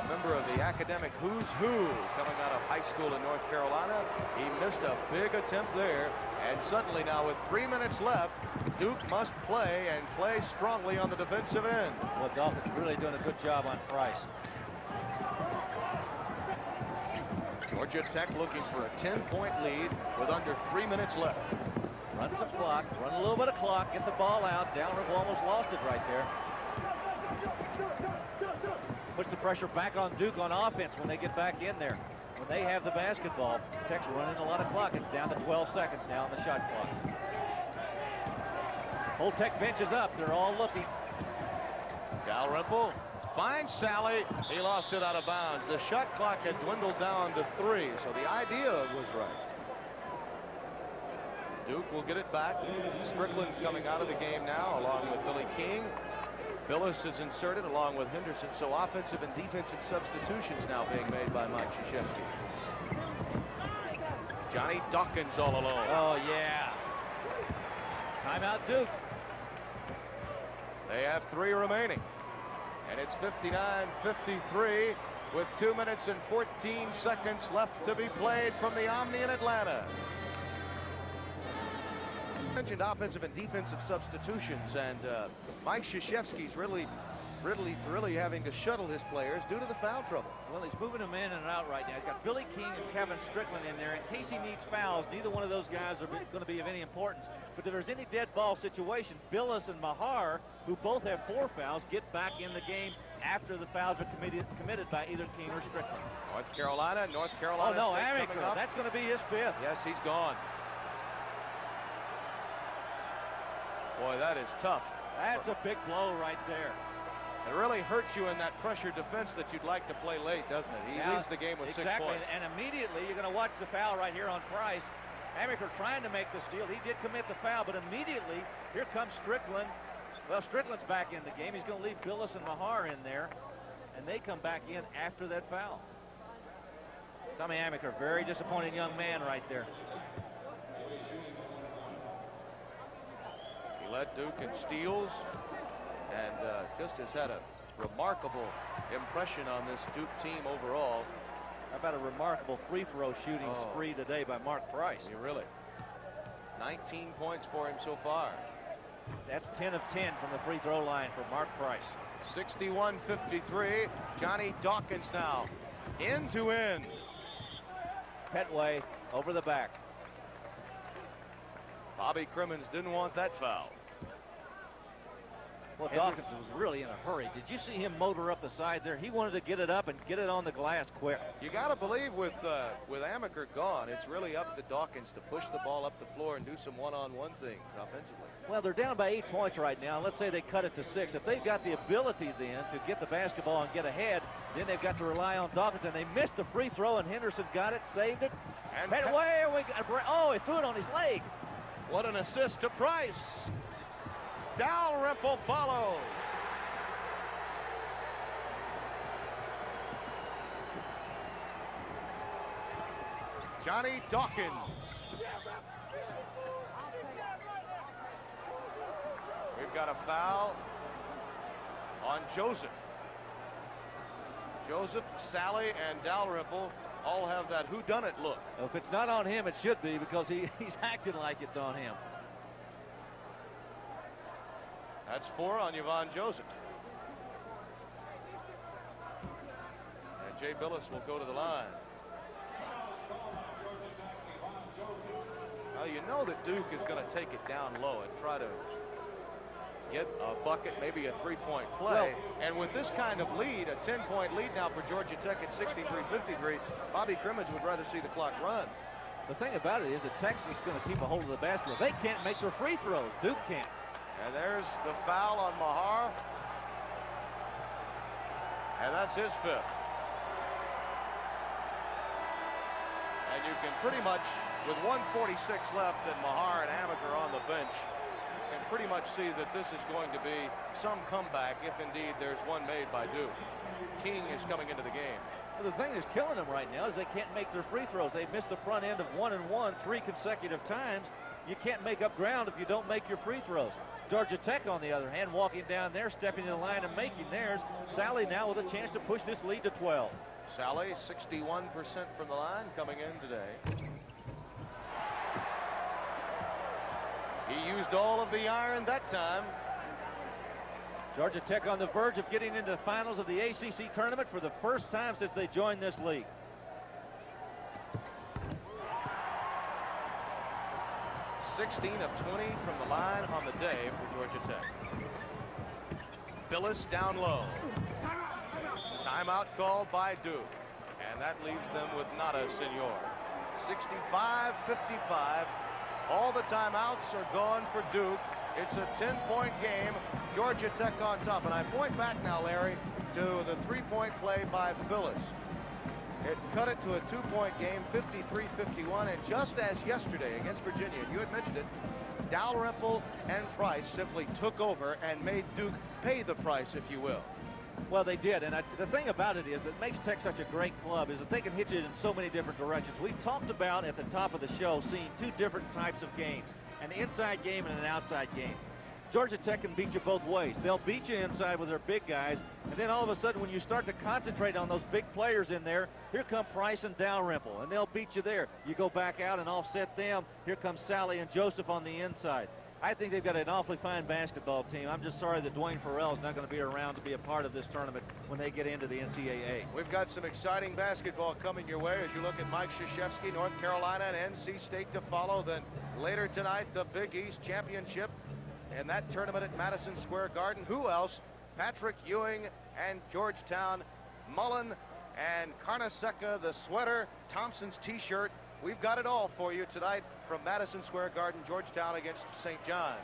a member of the academic who's who coming out of high school in North Carolina. He missed a big attempt there, and suddenly now with 3 minutes left, Duke must play, and play strongly on the defensive end. Well, Dolphins really doing a good job on Price. Georgia Tech looking for a 10-point lead with under 3 minutes left. Run some clock, run a little bit of clock, get the ball out. Dalrymple almost lost it right there. Puts the pressure back on Duke on offense when they get back in there. When they have the basketball, Tech's running a lot of clock. It's down to 12 seconds now on the shot clock. Whole Tech bench is up. They're all looking. Dalrymple finds Sally. He lost it out of bounds. The shot clock had dwindled down to 3, so the idea was right. Duke will get it back. Strickland coming out of the game now, along with Billy King. Phyllis is inserted along with Henderson, so offensive and defensive substitutions now being made by Mike Krzyzewski. Johnny Dawkins all alone. Oh, yeah. Timeout, Duke. They have 3 remaining. And it's 59-53 with 2 minutes and 14 seconds left to be played from the Omni in Atlanta. Mentioned offensive and defensive substitutions, and Mike Krzyzewski's really having to shuttle his players due to the foul trouble. Well, he's moving them in and out right now. He's got Billy King and Kevin Strickland in there. In case he needs fouls, neither one of those guys are going to be of any importance. But if there's any dead ball situation, Phyllis and Mahar, who both have 4 fouls, get back in the game after the fouls are committed by either King or Strickland. North Carolina. Oh, no, Amaker. That's going to be his 5th. Yes, he's gone. Boy, that is tough. That's a big blow right there. It really hurts you in that pressure defense that you'd like to play late, doesn't it? He leads the game with 6 points. And immediately you're going to watch the foul right here on Price. Amaker trying to make the steal. He did commit the foul, but immediately here comes Strickland. Well, Strickland's back in the game. He's going to leave Billis and Mahar in there, and they come back in after that foul. Tommy Amaker, very disappointing young man right there. He led Duke in steals and just has had a remarkable impression on this Duke team overall. How about a remarkable free throw shooting spree today by Mark Price? Yeah, really. 19 points for him so far. That's 10 of 10 from the free throw line for Mark Price. 61-53. Johnny Dawkins now end to end. Petway over the back. Bobby Crimmins didn't want that foul. Well, Dawkins was really in a hurry. Did you see him motor up the side there? He wanted to get it up and get it on the glass quick. You got to believe with Amaker gone, it's really up to Dawkins to push the ball up the floor and do some one-on-one things offensively. Well, they're down by 8 points right now. Let's say they cut it to 6. If they've got the ability then to get the basketball and get ahead, then they've got to rely on Dawkins. And they missed a free throw, and Henderson got it, saved it. And head away. Oh, he threw it on his leg. What an assist to Price. Dalrymple follows. Johnny Dawkins. We've got a foul on Joseph. Joseph, Sally, and Dalrymple all have that whodunit look. Well, if it's not on him, it should be, because he's acting like it's on him. That's 4 on Yvonne Joseph. And Jay Billis will go to the line. Now you know that Duke is going to take it down low and try to get a bucket, maybe a three-point play. And with this kind of lead, a 10-point lead now for Georgia Tech at 63-53, Bobby Crimmins would rather see the clock run. The thing about it is that Texas is going to keep a hold of the basketball. They can't make their free throws. Duke can't. And there's the foul on Mahar. And that's his 5th. And you can pretty much, with 1:46 left and Mahar and Amaker on the bench, can pretty much see that this is going to be some comeback if indeed there's one made by Duke. King is coming into the game. Well, the thing that's killing them right now is they can't make their free throws. They've missed the front end of 1-and-1 3 consecutive times. You can't make up ground if you don't make your free throws. Georgia Tech, on the other hand, walking down there, stepping in the line and making theirs. Sally now with a chance to push this lead to 12. Sally, 61% from the line coming in today. He used all of the iron that time. Georgia Tech on the verge of getting into the finals of the ACC tournament for the first time since they joined this league. (16 of 20 from the line on the day for Georgia Tech. Billis down low. Timeout called by Duke. And that leaves them with nada, senor. 65-55. All the timeouts are gone for Duke. It's a 10-point game. Georgia Tech on top. And I point back now, Larry, to the three-point play by Phyllis. It cut it to a 2-point game, 53-51. And just as yesterday against Virginia, you had mentioned it, Dalrymple and Price simply took over and made Duke pay the price, if you will. Well, they did, and the thing about it is that makes Tech such a great club is that they can hit you in so many different directions. We talked about at the top of the show seeing 2 different types of games, an inside game and an outside game. Georgia Tech can beat you both ways. They'll beat you inside with their big guys, and then all of a sudden when you start to concentrate on those big players in there, here come Price and Dalrymple, and they'll beat you there. You go back out and offset them. Here comes Sally and Joseph on the inside. I think they've got an awfully fine basketball team. I'm just sorry that Dwayne Farrell is not going to be around to be a part of this tournament when they get into the NCAA. We've got some exciting basketball coming your way as you look at Mike Krzyzewski, North Carolina, and NC State to follow. Then later tonight, the Big East Championship and that tournament at Madison Square Garden. Who else? Patrick Ewing and Georgetown, Mullen and Carnesecca, the sweater, Thompson's T-shirt. We've got it all for you tonight from Madison Square Garden, Georgetown against St. John.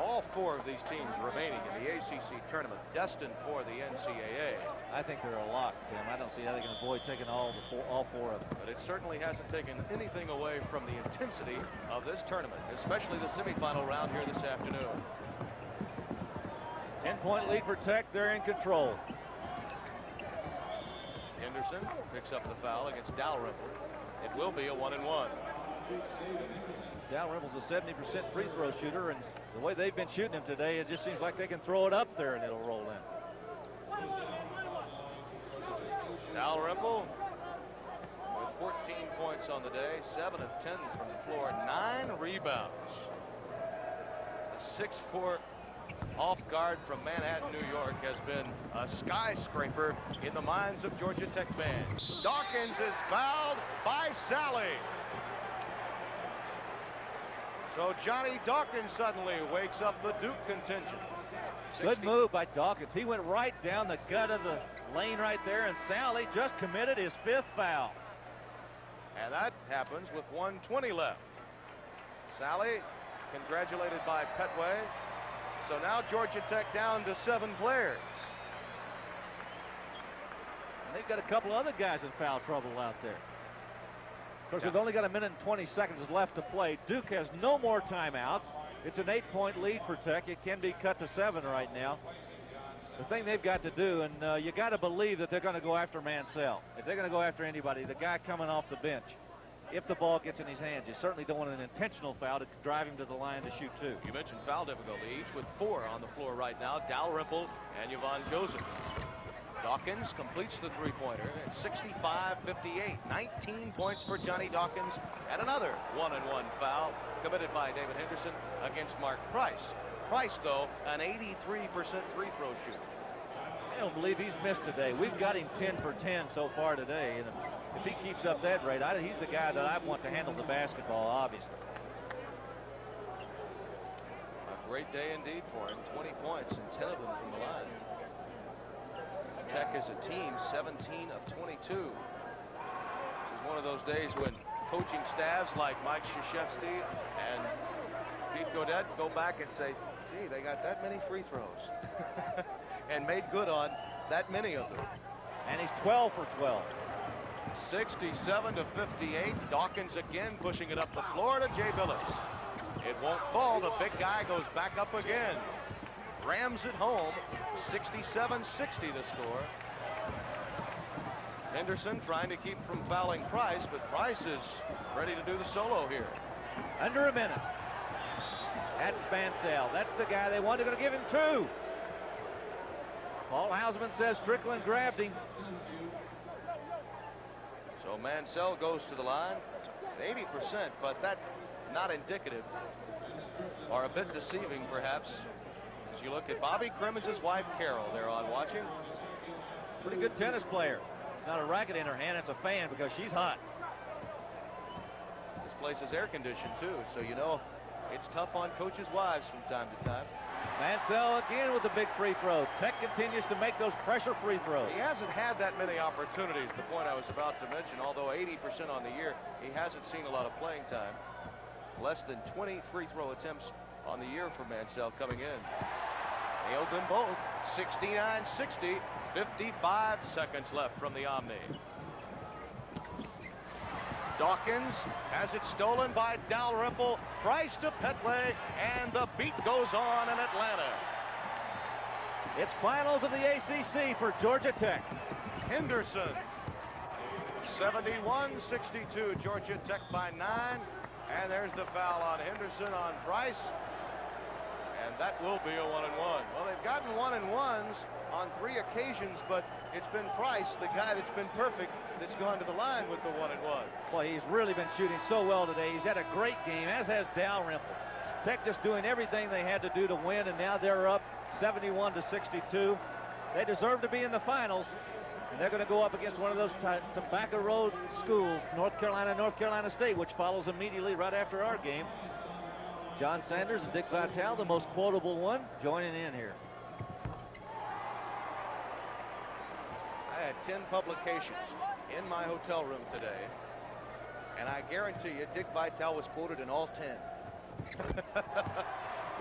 All 4 of these teams remaining in the ACC tournament, destined for the NCAA. I think they're a lock, Tim. I don't see how they can avoid taking all 4 of them. But it certainly hasn't taken anything away from the intensity of this tournament, especially the semifinal round here this afternoon. 10-point lead for Tech. They're in control. Henderson picks up the foul against Dalrymple. It will be a 1-and-1. Dalrymple's a 70% free throw shooter, and the way they've been shooting him today, it just seems like they can throw it up there and it'll roll in. Dalrymple with 14 points on the day, 7 of 10 from the floor, 9 rebounds. A 6'4" off guard from Manhattan, New York has been a skyscraper in the minds of Georgia Tech fans. Dawkins is fouled by Sally. So Johnny Dawkins suddenly wakes up the Duke contingent. Good move by Dawkins. He went right down the gut of the lane right there, and Sally just committed his 5th foul. And that happens with 1:20 left. Sally congratulated by Petway. So now Georgia Tech down to 7 players. And they've got a couple other guys in foul trouble out there. Of course, we've only got 1 minute and 20 seconds left to play. Duke has no more timeouts. It's an 8-point lead for Tech. It can be cut to 7 right now. The thing they've got to do, and you got to believe that they're going to go after Mansell. If they're going to go after anybody, the guy coming off the bench, if the ball gets in his hands, you certainly don't want an intentional foul to drive him to the line to shoot 2. You mentioned foul difficulty, each with 4 on the floor right now. Dalrymple and Yvonne Joseph. Dawkins completes the three-pointer at 65-58. 19 points for Johnny Dawkins, and another 1-and-1 foul committed by David Henderson against Mark Price. Price, though, an 83% free throw shooter. I don't believe he's missed today. We've got him 10 for 10 so far today, and if he keeps up that rate, he's the guy that I want to handle the basketball, obviously. A great day indeed for him. 20 points and 10 of them from the line. Tech as a team, 17 of 22. This is one of those days when coaching staffs like Mike Krzyzewski and Pete Godet go back and say, gee, they got that many free throws. And made good on that many of them. And he's 12 for 12. 67-58. Dawkins again pushing it up the floor to Jay Billis. It won't fall. The big guy goes back up again. Rams it home. 67-60 the score. Henderson trying to keep from fouling Price, but Price is ready to do the solo here. Under a minute. That's Mansell. That's the guy they wanted. They're going to give him 2. Paul Hausman says Strickland grabbed him. So Mansell goes to the line. 80%, but that not indicative, or a bit deceiving perhaps. As you look at Bobby Crimmins' wife Carol there on watching. Pretty good tennis player. It's not a racket in her hand, it's a fan because she's hot. This place is air conditioned too, so you know it's tough on coaches' wives from time to time. Mansell again with the big free throw. Tech continues to make those pressure free throws. He hasn't had that many opportunities, the point I was about to mention. Although 80% on the year, he hasn't seen a lot of playing time. Less than 20 free throw attempts on the year for Mansell coming in. Nailed them both. 69-60. 55 seconds left from the Omni. Dawkins has it stolen by Dalrymple. Price to Petway, and the beat goes on in Atlanta. It's finals of the ACC for Georgia Tech. Henderson. 71-62. Georgia Tech by 9. And there's the foul on Henderson on Price. And that will be a 1-and-1. Well, they've gotten 1-and-1s on 3 occasions, but it's been Price, the guy that's been perfect, that's gone to the line with the 1-and-1. Well, he's really been shooting so well today. He's had a great game, as has Dalrymple. Tech just doing everything they had to do to win, and now they're up 71-62. They deserve to be in the finals, and they're going to go up against one of those Tobacco Road schools, North Carolina State, which follows immediately right after our game. John Sanders and Dick Vitale, the most quotable one, joining in here. I had 10 publications in my hotel room today, and I guarantee you Dick Vitale was quoted in all 10.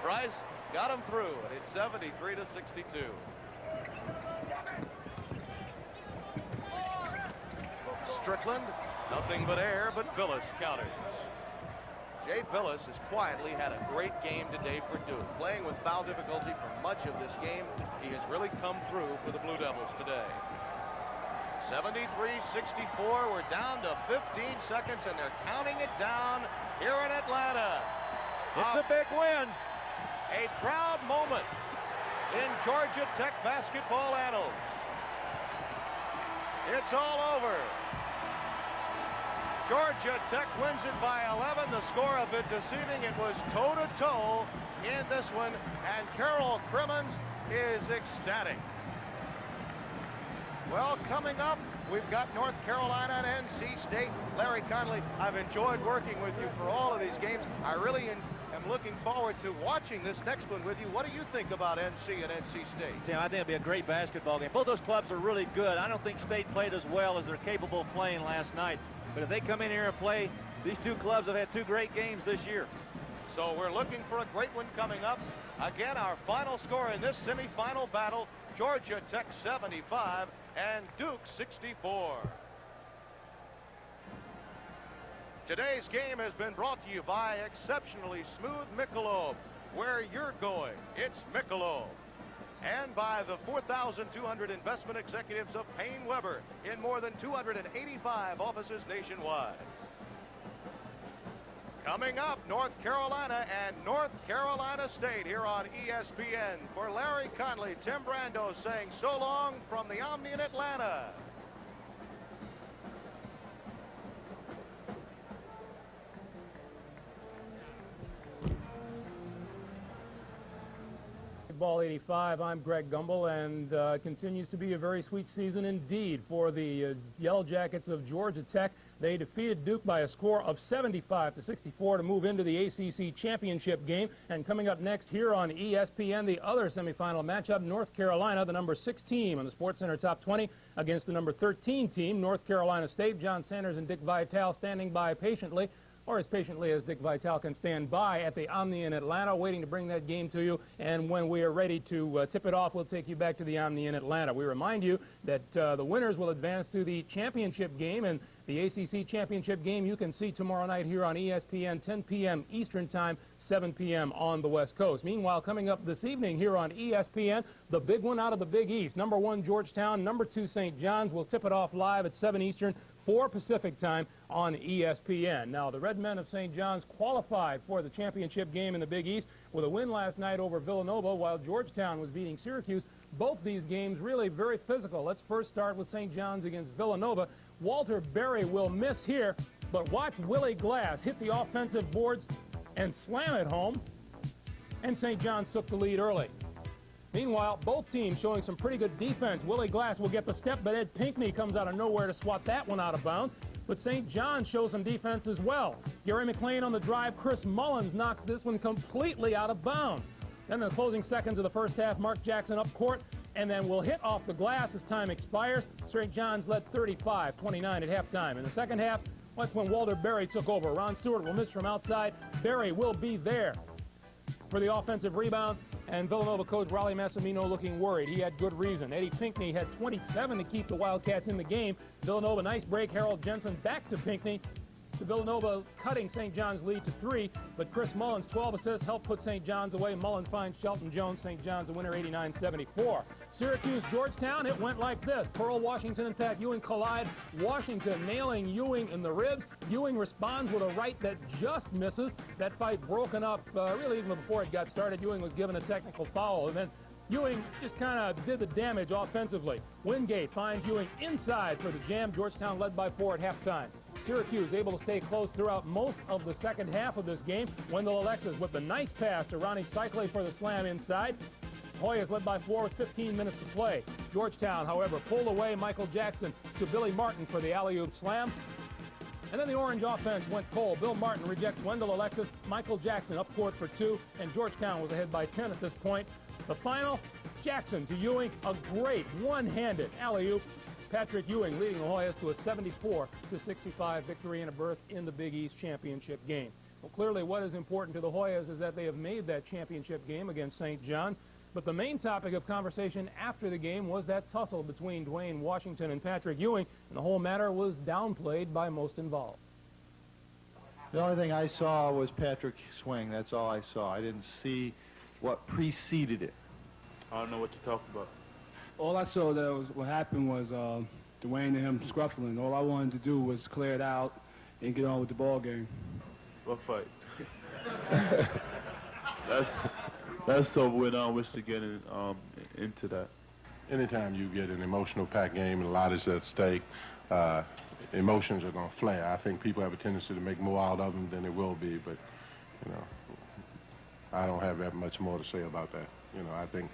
Price got him through, and it's 73-62. Strickland, nothing but air, but Billis counters. Jay Billis has quietly had a great game today for Duke. Playing with foul difficulty for much of this game, he has really come through for the Blue Devils today. 73-64, we're down to 15 seconds, and they're counting it down here in Atlanta. It's a big win. A proud moment in Georgia Tech basketball annals. It's all over. Georgia Tech wins it by 11. The score a bit deceiving. It was toe-to-toe in this one, and Carol Crimmins is ecstatic. Well, coming up, we've got North Carolina and NC State. Larry Conley, I've enjoyed working with you for all of these games. I really am I'm looking forward to watching this next one with you. What do you think about NC and NC State? Tim, I think it'll be a great basketball game. Both those clubs are really good. I don't think State played as well as they're capable of playing last night. But if they come in here and play, these two clubs have had two great games this year. So we're looking for a great one coming up. Again, our final score in this semifinal battle, Georgia Tech 75 and Duke 64. Today's game has been brought to you by exceptionally smooth Michelob. Where you're going, it's Michelob. And by the 4,200 investment executives of Payne Weber in more than 285 offices nationwide. Coming up, North Carolina and North Carolina State here on ESPN. For Larry Conley, Tim Brando saying so long from the Omni in Atlanta. Ball 85, I'm Greg Gumbel, and it continues to be a very sweet season indeed for the Yellow Jackets of Georgia Tech. They defeated Duke by a score of 75-64 to move into the ACC championship game. And coming up next here on ESPN, the other semifinal matchup, North Carolina, the number 6 team on the SportsCenter Top 20 against the number 13 team, North Carolina State. John Sanders and Dick Vitale standing by patiently, or as patiently as Dick Vitale can stand by at the Omni in Atlanta, waiting to bring that game to you. And when we are ready to tip it off, we'll take you back to the Omni in Atlanta. We remind you that the winners will advance to the championship game, and the ACC championship game you can see tomorrow night here on ESPN, 10 p.m. Eastern Time, 7 p.m. on the West Coast. Meanwhile, coming up this evening here on ESPN, the big one out of the Big East. Number 1, Georgetown. Number 2, St. John's. We'll tip it off live at 7 Eastern, 4 Pacific Time on ESPN. Now, the Red Men of St. John's qualified for the championship game in the Big East with a win last night over Villanova, while Georgetown was beating Syracuse. Both these games really very physical. Let's first start with St. John's against Villanova. Walter Berry will miss here, but watch Willie Glass hit the offensive boards and slam it home, and St. John's took the lead early. Meanwhile, both teams showing some pretty good defense. Willie Glass will get the step, but Ed Pinckney comes out of nowhere to swat that one out of bounds. But St. John's shows some defense as well. Gary McLean on the drive. Chris Mullins knocks this one completely out of bounds. Then in the closing seconds of the first half, Mark Jackson up court, and then will hit off the glass as time expires. St. John's led 35-29 at halftime. In the second half, that's when Walter Berry took over. Ron Stewart will miss from outside. Berry will be there for the offensive rebound, and Villanova coach Raleigh Massimino looking worried. He had good reason. Eddie Pinckney had 27 to keep the Wildcats in the game. Villanova, nice break. Harold Jensen back to Pinckney. To Villanova cutting St. John's lead to 3, but Chris Mullins, 12 assists, helped put St. John's away. Mullins finds Shelton Jones. St. John's a winner, 89-74. Syracuse, Georgetown, it went like this. Pearl, Washington, and Pat Ewing collide. Washington nailing Ewing in the ribs. Ewing responds with a right that just misses. That fight broken up really even before it got started. Ewing was given a technical foul, and then Ewing just kind of did the damage offensively. Wingate finds Ewing inside for the jam. Georgetown led by 4 at halftime. Syracuse able to stay close throughout most of the second half of this game. Wendell Alexis with the nice pass to Ronnie Cyclay for the slam inside. Hoyas led by 4 with 15 minutes to play. Georgetown, however, pulled away. Michael Jackson to Billy Martin for the alley-oop slam. And then the Orange offense went cold. Bill Martin rejects Wendell Alexis. Michael Jackson up court for 2, and Georgetown was ahead by 10 at this point. The final, Jackson to Ewing, a great one-handed alley-oop. Patrick Ewing leading the Hoyas to a 74-65 victory and a berth in the Big East championship game. Well, clearly what is important to the Hoyas is that they have made that championship game against St. John's. But the main topic of conversation after the game was that tussle between Dwayne Washington and Patrick Ewing, and the whole matter was downplayed by most involved. The only thing I saw was Patrick swing. That's all I saw. I didn't see what preceded it. I don't know what you're talking about. All I saw that was what happened was Dwayne and him scruffling. All I wanted to do was clear it out and get on with the ball game. What fight? That's over with. I don't wish to get into that. Anytime you get an emotional packed game and a lot is at stake, emotions are going to flare. I think people have a tendency to make more out of them than it will be, but, you know, I don't have that much more to say about that. You know, I think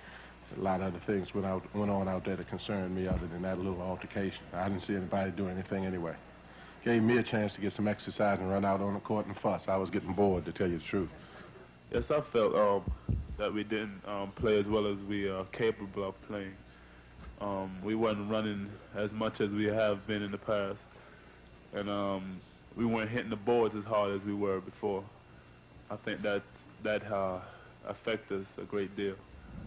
a lot of other things went on out there that concerned me other than that little altercation. I didn't see anybody do anything anyway. Gave me a chance to get some exercise and run out on the court and fuss. I was getting bored, to tell you the truth. Yes, I felt that we didn't play as well as we are capable of playing. We weren't running as much as we have been in the past, and we weren't hitting the boards as hard as we were before. I think that affected us a great deal.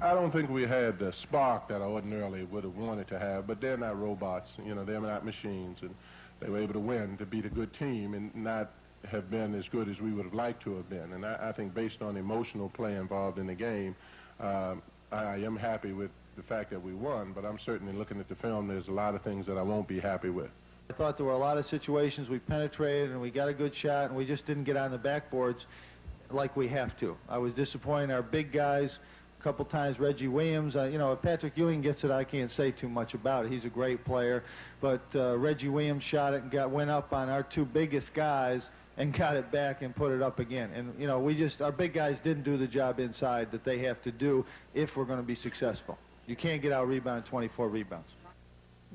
I don't think we had the spark that I ordinarily would have wanted to have, but they're not robots. You know, they're not machines, and they were able to win, to beat a good team, and not have been as good as we would have liked to have been. And I think based on emotional play involved in the game, I am happy with the fact that we won, but I'm certainly looking at the film, there's a lot of things that I won't be happy with. I thought there were a lot of situations we penetrated and we got a good shot and we just didn't get on the backboards like we have to. I was disappointed in our big guys. A couple times Reggie Williams, you know, if Patrick Ewing gets it, I can't say too much about it. He's a great player, but Reggie Williams shot it and went up on our two biggest guys and got it back and put it up again. And, you know, our big guys didn't do the job inside that they have to do if we're going to be successful. You can't get out rebounded 24 rebounds.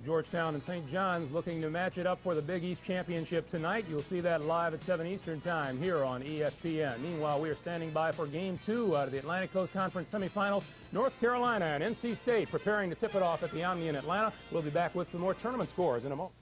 Georgetown and St. John's looking to match it up for the Big East Championship tonight. You'll see that live at 7 Eastern Time here on ESPN. Meanwhile, we are standing by for Game 2 out of the Atlantic Coast Conference semifinals. North Carolina and NC State preparing to tip it off at the Omni in Atlanta. We'll be back with some more tournament scores in a moment.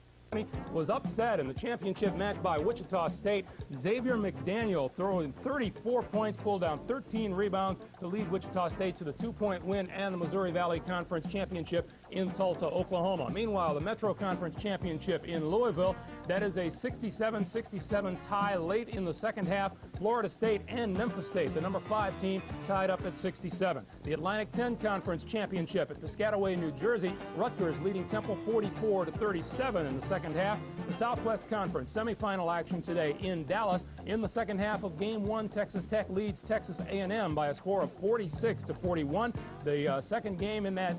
Was upset in the championship match by Wichita State. Xavier McDaniel throwing 34 points, pulled down 13 rebounds to lead Wichita State to the 2-point win and the Missouri Valley Conference Championship in Tulsa, Oklahoma. Meanwhile, the Metro Conference Championship in Louisville, that is a 67-67 tie late in the second half. Florida State and Memphis State, the number 5 team, tied up at 67. The Atlantic 10 Conference Championship at Piscataway, New Jersey, Rutgers leading Temple 44-37 in the second half. The Southwest Conference semifinal action today in Dallas. In the second half of Game 1, Texas Tech leads Texas A&M by a score of 46-41. The second game in that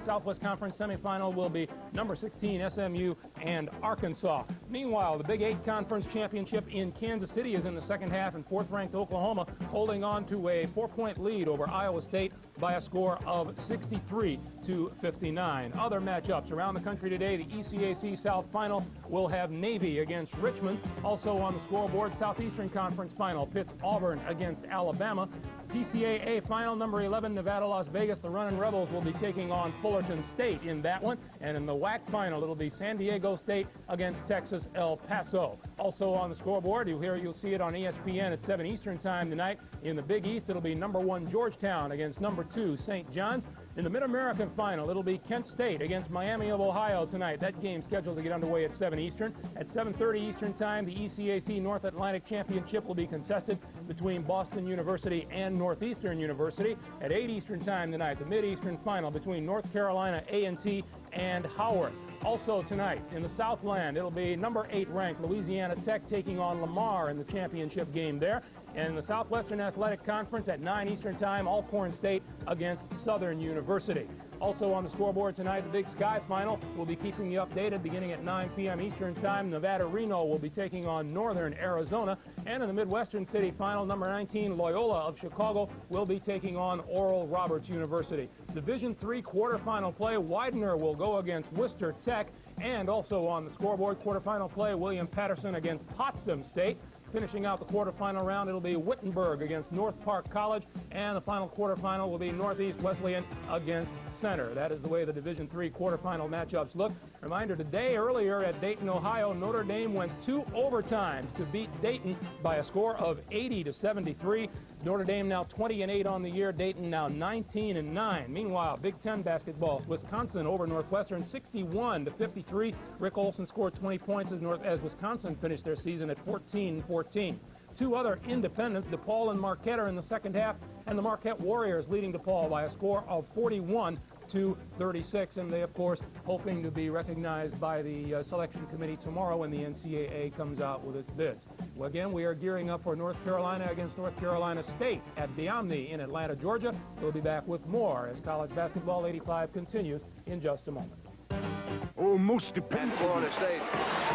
Southwest Conference semifinal will be number 16 SMU and Arkansas. Meanwhile, the Big 8 Conference Championship in Kansas City is in the second half, and 4th-ranked Oklahoma holding on to a 4-point lead over Iowa State by a score of 63-59. Other matchups around the country today, the ECAC South Final will have Navy against Richmond. Also on the scoreboard, Southeastern Conference Final pits Auburn against Alabama. PCAA Final number 11, Nevada-Las Vegas. The Runnin' Rebels will be taking on Fullerton State in that one. And in the WAC Final, it'll be San Diego State against Texas El Paso. Also on the scoreboard, you'll see it on ESPN at 7 Eastern Time tonight. In the Big East, it'll be number 1 Georgetown against number 2 St. John's. In the Mid-American Final, it'll be Kent State against Miami of Ohio tonight. That game scheduled to get underway at 7 Eastern. At 7:30 Eastern Time, the ECAC North Atlantic Championship will be contested between Boston University and Northeastern University. At 8 Eastern Time tonight, the Mid-Eastern Final between North Carolina A&T and Howard. Also tonight, in the Southland, it'll be number 8 ranked Louisiana Tech taking on Lamar in the championship game there. And in the Southwestern Athletic Conference at 9 Eastern Time, Alcorn State against Southern University. Also on the scoreboard tonight, the Big Sky Final. We'll be keeping you updated beginning at 9 p.m. Eastern Time. Nevada-Reno will be taking on Northern Arizona. And in the Midwestern City Final, number 19, Loyola of Chicago will be taking on Oral Roberts University. Division III quarterfinal play, Widener will go against Worcester Tech. And also on the scoreboard, quarterfinal play, William Patterson against Potsdam State. Finishing out the quarterfinal round, it'll be Wittenberg against North Park College, and the final quarterfinal will be Northeast Wesleyan against Center. That is the way the Division III quarterfinal matchups look. Reminder today, earlier at Dayton, Ohio, Notre Dame went 2 overtimes to beat Dayton by a score of 80-73. Notre Dame now 20-8 on the year. Dayton now 19-9. Meanwhile, Big Ten basketball, Wisconsin over Northwestern 61-53. Rick Olson scored 20 points as Wisconsin finished their season at 14-14. 2 other independents, DePaul and Marquette, are in the second half, and the Marquette Warriors leading DePaul by a score of 41-36, and they, of course, hoping to be recognized by the selection committee tomorrow when the NCAA comes out with its bids. Well, again, we are gearing up for North Carolina against North Carolina State at the Omni in Atlanta, Georgia. We'll be back with more as College Basketball 85 continues in just a moment. Oh, most dependent. Florida State,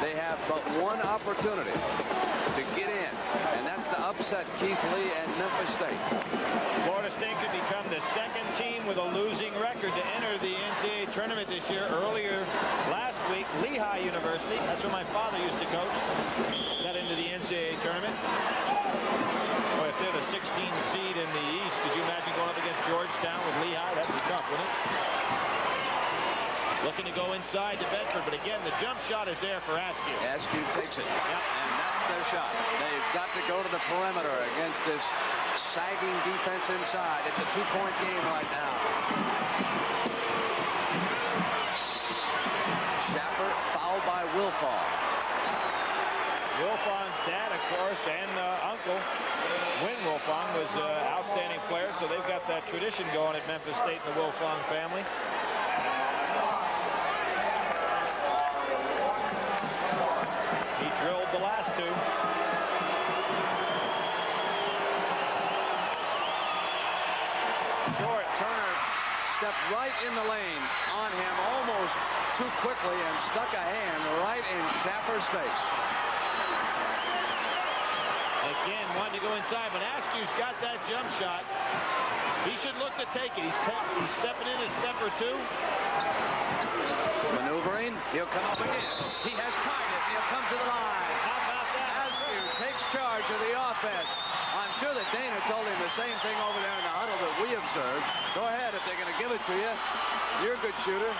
they have but one opportunity to get in, and that's to upset Keith Lee and Memphis State. Florida State could become the second team with a losing record to enter the NCAA tournament this year. Earlier last week, Lehigh University, that's where my father used to coach, got into the NCAA tournament. Boy, if they're the 16 seed in the East, could you imagine going up against Georgetown with Lehigh? That'd be tough, wouldn't it? Looking to go inside to Bedford, but again, the jump shot is there for Askew. Askew takes it. Yep. And that's their shot. They've got to go to the perimeter against this sagging defense inside. It's a 2-point game right now. Schaffer fouled by Wilfong. Wilfong's dad, of course, and uncle, Win Wilfong, was an outstanding player, so they've got that tradition going at Memphis State and the Wilfong family. He drilled the last two. Short. Turner stepped right in the lane on him almost too quickly and stuck a hand right in Schaffer's face. Again, wanted to go inside, but Askew's got that jump shot. He should look to take it. He's stepping in a step or two. Maneuvering. He'll come up again. He has tied it. He'll come to the line. How about that? Askew takes charge of the offense. I'm sure that Dana told him the same thing over there in the huddle that we observed. Go ahead if they're going to give it to you. You're a good shooter.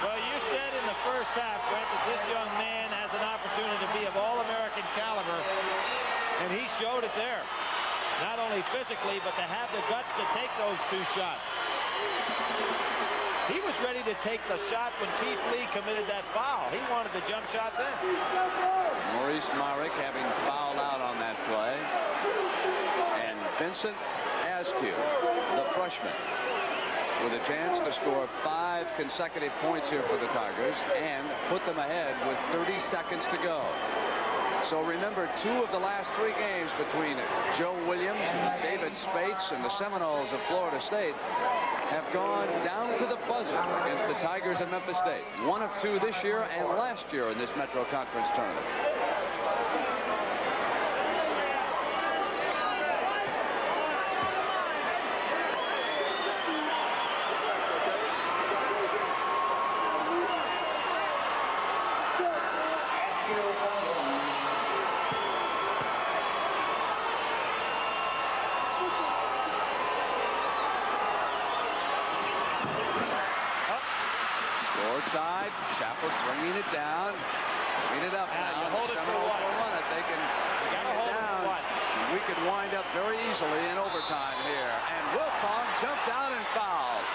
Well, you said in the first half, Brent, that this young man has an opportunity to be of all-American caliber, and he showed it there. Not only physically, but to have the guts to take those two shots. He was ready to take the shot when Keith Lee committed that foul. He wanted the jump shot then. Maurice Myrick having fouled out on that play. And Vincent Askew, the freshman, with a chance to score 5 consecutive points here for the Tigers and put them ahead with 30 seconds to go. So remember, 2 of the last 3 games between Joe Williams, David Spates, and the Seminoles of Florida State have gone down to the buzzer against the Tigers of Memphis State. 1 of 2 this year and last year in this Metro Conference tournament. Side, Schaffer bringing it down. Clean it up now. You hold it for what? Will run it. They can bring it down. We could wind up very easily in overtime here. And Wilfong jumped out and fouled.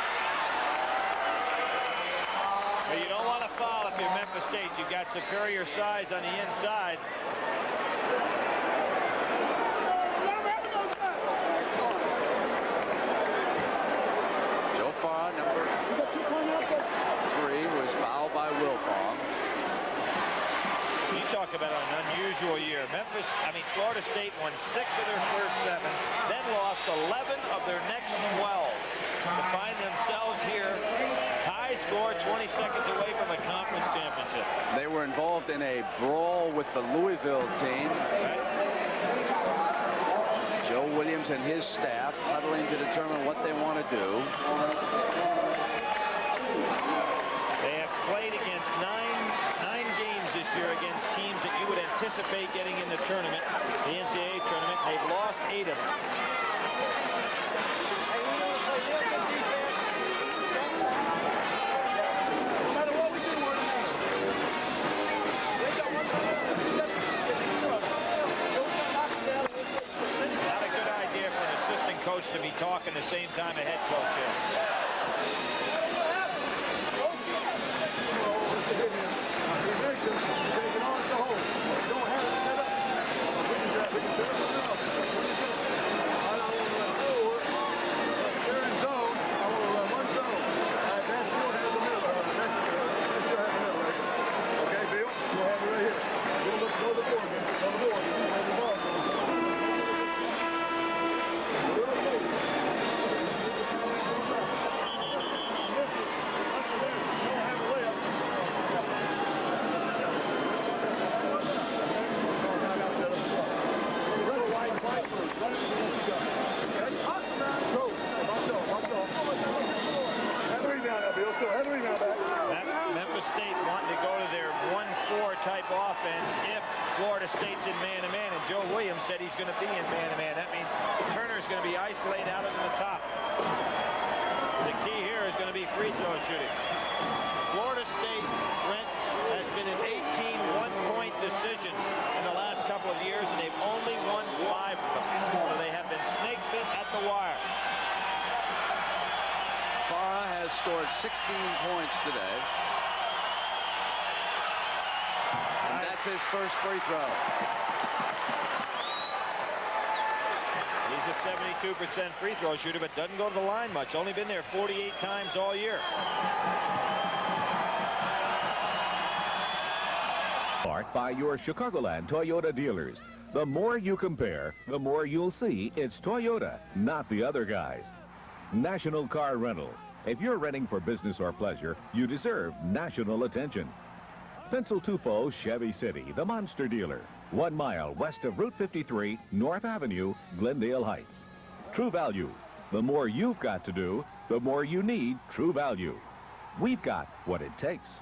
Well, you don't want to foul if you're Memphis State. You've got superior size on the inside. Joe Farr, number 3, was fouled by Wilfong. You talk about an unusual year. Florida State won 6 of their first 7, then lost 11 of their next 12 to find themselves here. High score, 20 seconds away from a conference championship. They were involved in a brawl with the Louisville team. Joe Williams and his staff huddling to determine what they want to do. They have played against nine games this year against teams that you would anticipate getting in the tournament, the NCAA tournament. They've lost 8 of them. Not a good idea for an assistant coach to be talking the same time a head coach is. be in man-to-man. That means Turner's going to be isolated out of the top. The key here is going to be free throw shooting. Florida State, Brent, has been in 18 one-point decisions in the last couple of years, and they've only won 5 of them. So they have been snake bit at the wire. Farah has scored 16 points today. And that's his first free throw. He's a 72% free throw shooter, but doesn't go to the line much. Only been there 48 times all year. Marked by your Chicagoland Toyota dealers. The more you compare, the more you'll see it's Toyota, not the other guys. National Car Rental. If you're renting for business or pleasure, you deserve national attention. Pencil Tufo Chevy City, the monster dealer. 1 mile west of Route 53, North Avenue, Glendale Heights. True Value. The more you've got to do, the more you need True Value. We've got what it takes.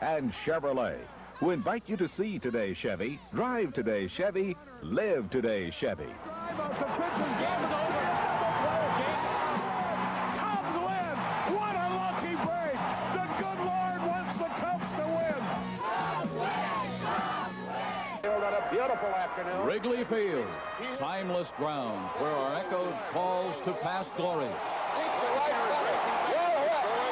And Chevrolet, who invite you to see today's Chevy, drive today's Chevy, live today's Chevy. What a lucky break! The good Lord wants the Cubs to win. Got a beautiful afternoon. Wrigley Field, timeless ground where are echoed calls to past glory.